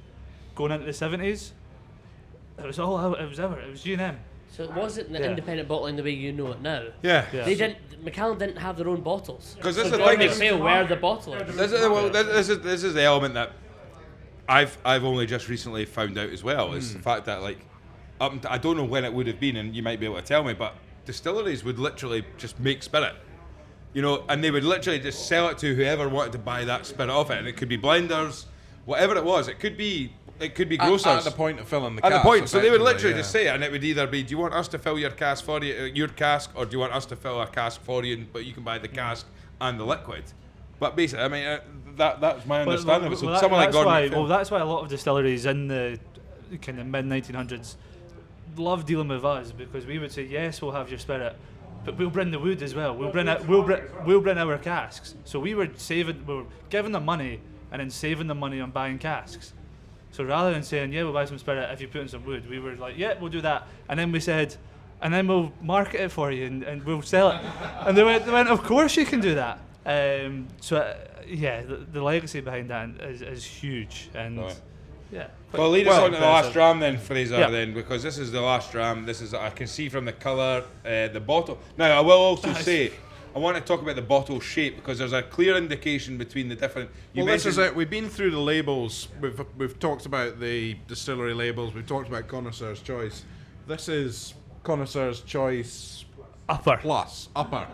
going into the 70s. It was G&M. So it wasn't the independent bottling the way you know it now. Yeah. Macallan didn't have their own bottles. Because this is the Gordon thing. MacPhail were the bottler. This is the element that I've only just recently found out as well. Is the fact that I don't know when it would have been, and you might be able to tell me, but distilleries would literally just make spirit, and they would literally just sell it to whoever wanted to buy that spirit off it, and it could be blenders, whatever it was. It could be grocers at the point of filling the cask. At the point, so they would literally yeah. just say it, and it would either be, do you want us to fill your cask for you, or do you want us to fill a cask for you, but you can buy the cask and the liquid. But basically, I mean, that's my understanding of it. So someone like Gordon MacPhail. Well, that's why a lot of distilleries in the kind of mid 1900s love dealing with us, because we would say, yes, we'll have your spirit, but we'll bring the wood as well. We'll bring our casks. So we were giving them money and then saving the money on buying casks. So rather than saying, yeah, we'll buy some spirit if you put in some wood, we were like, yeah, we'll do that. And then we said, and then we'll market it for you and we'll sell it. And they went, of course you can do that. The legacy behind that is huge. And yeah. Well, lead us on to the last dram then, Fraser, then, because this is the last dram. This is, I can see from the colour, the bottle. Now, I will also say, I want to talk about the bottle shape, because there's a clear indication between the different. This is it. We've been through the labels. We've talked about the distillery labels. We've talked about Connoisseur's Choice. This is Connoisseur's Choice Upper. Plus. Upper.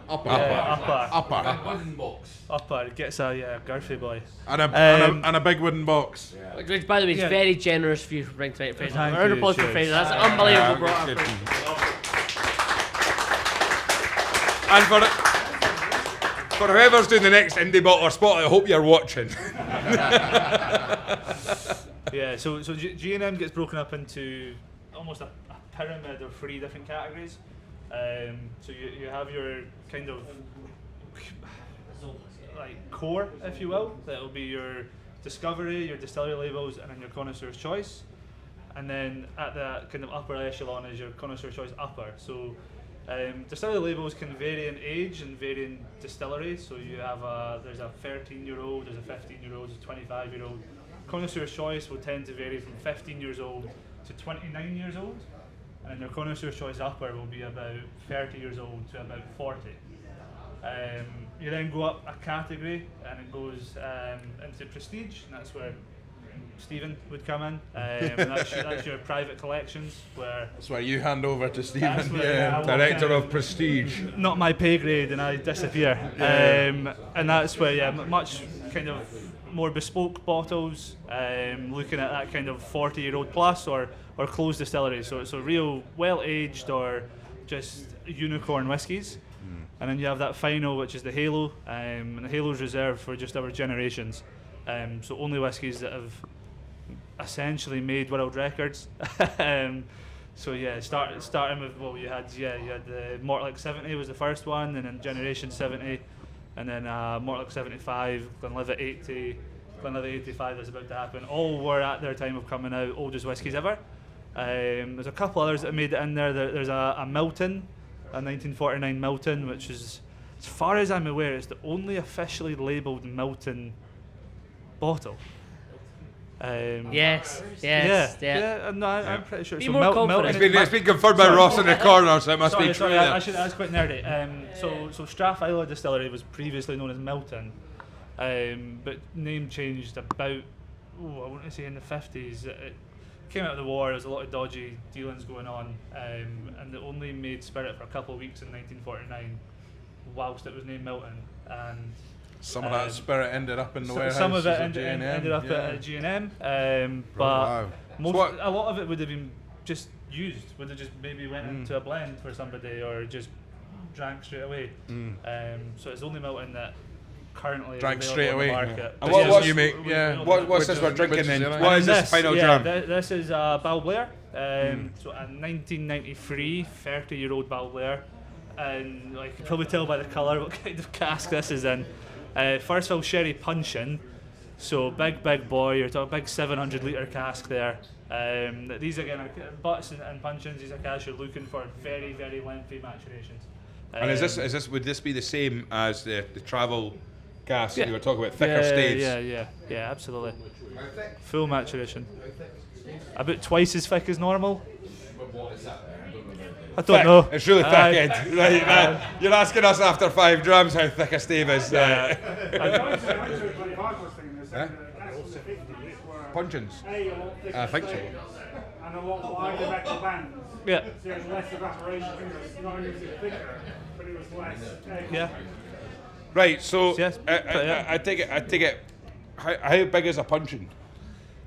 Wooden box. Upper. Gets a girthy boy. And a big wooden box. Yeah. Which, by the way, is very generous for you to bring tonight, Fraser. Thank you, applause for Fraser. That's unbelievable, bro. And for whoever's doing the next Indy Bottler Spotlight, I hope you're watching. Yeah, so G&M gets broken up into almost a pyramid of 3 different categories. So you have your kind of like core, if you will. That'll be your discovery, your distillery labels, and then your Connoisseur's Choice. And then at the kind of upper echelon is your Connoisseur's Choice Upper. So distillery labels can vary in age and vary in distillery. So you have there's a 13-year-old, there's a 15-year-old, there's a 25-year-old. Connoisseur's Choice will tend to vary from 15 years old to 29 years old. And your Connoisseur's Choice Upper will be about 30 years old to about 40. You then go up a category and it goes into Prestige, and that's where Stephen would come in. That's your private collections. That's where you hand over to Stephen, Director of Prestige. Not my pay grade, and I disappear. And that's where, much kind of more bespoke bottles, looking at that kind of 40-year-old plus or closed distilleries. So it's a real well-aged or just unicorn whiskies. And then you have that final, which is the Halo, and the Halo's reserved for just our generations. So only whiskies that have essentially made world records. So yeah, starting with you had the Mortlake 70 was the first one, and then Generation 70, and then Mortlake 75, Glenlivet 80, Glenlivet 85 that's about to happen. All were at their time of coming out oldest whiskies ever. There's a couple others that made it in there. There's a Milton, a 1949 Milton, which is, as far as I'm aware, it's the only officially labelled Milton bottle. Yes. No, I'm pretty sure. Be more confident. It's been confirmed by Ross in the corner, so it must be true. Sorry, that's quite nerdy. So Strathiley Distillery was previously known as Milton, but name changed about, I want to say in the 50s. It came out of the war. There was a lot of dodgy dealings going on, and they only made spirit for a couple of weeks in 1949, whilst it was named Milton, and. Some of that spirit ended up in the warehouse. Some of it ended up at G&M, but a lot of it would have been just used. Would have just maybe went into a blend for somebody or just drank straight away. So it's only Milton that currently drank is straight away. away. Market. And what's this we're drinking then? What is this final dram? This is Balblair. So a 1993 30-year-old Balblair, and like you can probably tell by the colour what kind of cask this is in. First fill sherry puncheon, so big boy. You're talking big 700 litre cask there. These again are butts and puncheons. These are casks you're looking for very lengthy maturations. And is this would this be the same as the travel cask you were talking about, thicker staves? Yeah, absolutely. Full maturation. About twice as thick as normal. I don't know. It's really thick, Ed. Right, you're asking us after 5 drams how thick a stave is. Puncheons? I think so. And a lot wider metal bands. Yeah. So there's less evaporation. Not only was it thicker, but it was less. Yeah. Right, so Yes, I take it. How big is a puncheon?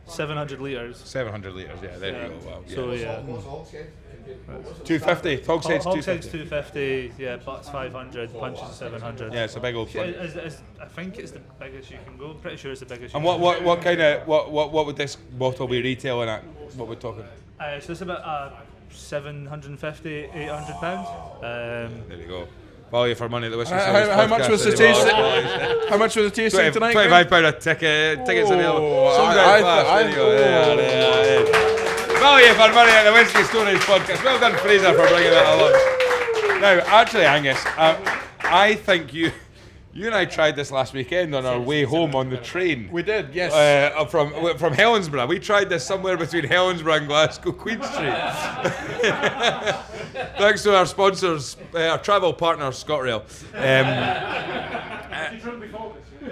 700 litres. 700 litres, yeah, there you go. Wow, yeah. So yeah. 250, hogshead's 250. Hogshead's 250, butts 500, punches 700. Yeah, it's a big old punch. I think it's the biggest you can go. I'm pretty sure it's the biggest. And what kind of what would this bottle be retailing at? What we're talking? So it's about 750, 800 pounds. There you go. Value for money at the Whisky Stories Podcast. How much was the tasting? How much was the tasting tonight? £25 a ticket. Tickets available. Value for money at the Whisky Stories Podcast. Well done, Fraser, for bringing that along. Now, actually, Angus, I think you and I tried this last weekend on our way home on the train. We did, yes. From Helensburgh. We tried this somewhere between Helensburgh and Glasgow Queen Street. Thanks to our sponsors, our travel partner, ScotRail.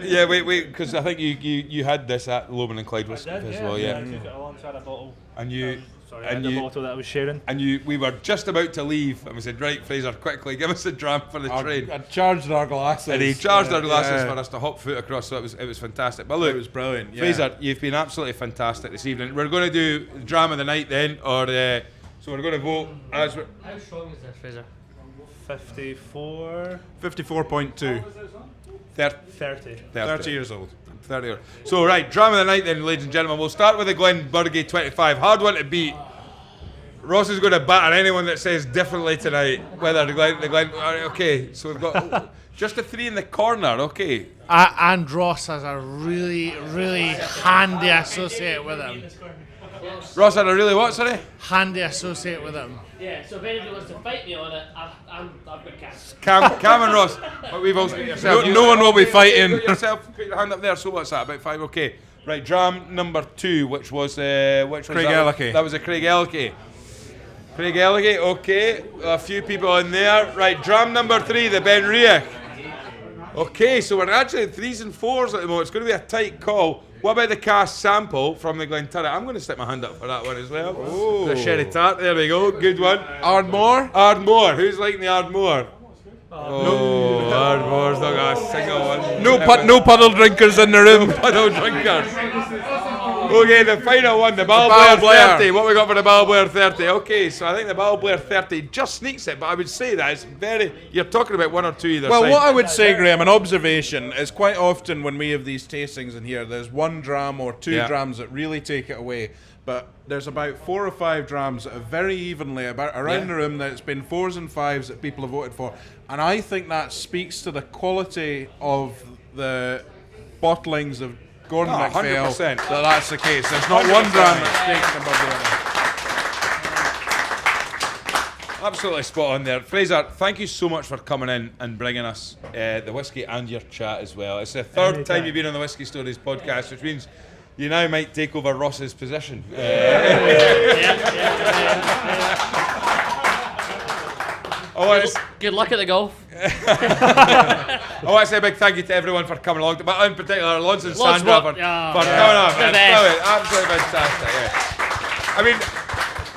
Yeah, because I think you had this at Lomond and Clyde Whisky Festival, I took it alongside a bottle. And you. The bottle that I was sharing. And we were just about to leave, and we said, "Right, Fraser, quickly, give us a dram for the train." I charged our glasses. And he charged our glasses for us to hop foot across, so it was fantastic. But look, it was brilliant. Yeah. Fraser, you've been absolutely fantastic this evening. We're going to do dram of the night then, or so we're going to vote as. How strong is this, Fraser? 54. 54.2. 30 years old. 30. So right, dram of the night then, ladies and gentlemen. We'll start with the Glenburgie 25. Hard one to beat. Ross is going to batter anyone that says differently tonight. Whether the Glen. Okay, so we've got just the 3 in the corner. Okay. And Ross has a really handy associate with him. Ross had a really what? Sorry. Handy associate with him. Yeah. So if anybody wants to fight me on it, I've got cask. Cam and Ross. But we've also yourself. No one will be fighting. Put yourself. Put your hand up there. So what's that? About 5. Okay. Right. Dram number 2, which was Craigellachie. That was a Craigellachie. Craigellachie, okay. A few people in there. Right, dram number 3, the Benriach. Okay, so we're actually at 3s and 4s at the moment. It's going to be a tight call. What about the cask sample from the Glenturret? I'm going to stick my hand up for that one as well. Oh. The sherry tart, there we go. Good one. Ardmore. Who's liking the Ardmore? Oh, Ardmore's not got a single one. No puddle drinkers in the room. Puddle drinkers. Okay, the final one, the Balblair 30. What we got for the Balblair 30? Okay, so I think the Balblair 30 just sneaks it, but I would say that it's very. You're talking about one or two either side. Well, what I would say, Graeme, an observation is quite often when we have these tastings in here, there's one dram or two drams that really take it away. But there's about 4 or 5 drams that are very evenly around the room that it's been 4s and 5s that people have voted for. And I think that speaks to the quality of the bottlings of Gordon MacPhail. 100%. That's the case. There's not one dram that's taken above the other. Absolutely spot on there. Fraser, thank you so much for coming in and bringing us the whiskey and your chat as well. It's the third time you've been on the Whisky Stories podcast, which means you now might take over Ross's position. Good luck at the golf. I want to say a big thank you to everyone for coming along, but in particular Launce and Sandra for coming on. Absolutely fantastic. Yeah. I mean,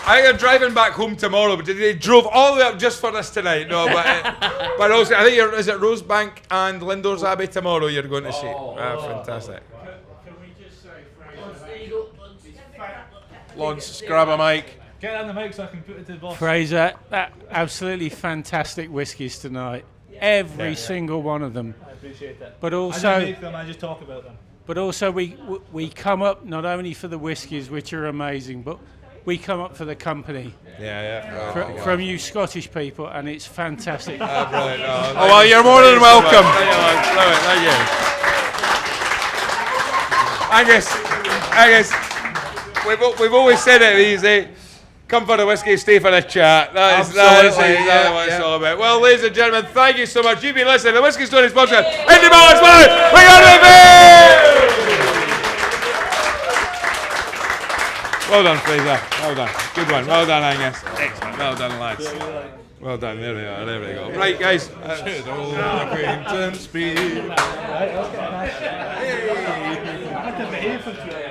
I think they're driving back home tomorrow, but they drove all the way up just for this tonight. No, but also I think is it Rosebank and Lindores Abbey tomorrow you're going to see. Fantastic. Launce, grab a mic. Get on the mic so I can put it to the boss. Fraser, absolutely fantastic whiskies tonight. Every single one of them. I appreciate that. But also, I don't make them, I just talk about them. But also we come up not only for the whiskies, which are amazing, but we come up for the company. From you Scottish people, and it's fantastic. Brilliant. Well, you're more than welcome. Angus, we've always said it easy. Come for the whiskey, stay for the chat. That is what it's all about. Well, ladies and gentlemen, thank you so much. You've been listening to the Whisky Stories Podcast. Indy Bottler Spotlight. We got it, Well done, Fraser. Well done. Good one. Well done, Angus. Excellent. Well done, lads. Well done. There we are. There we go. Right, guys. Should old acquaintance be? I had to behave for 2 hours.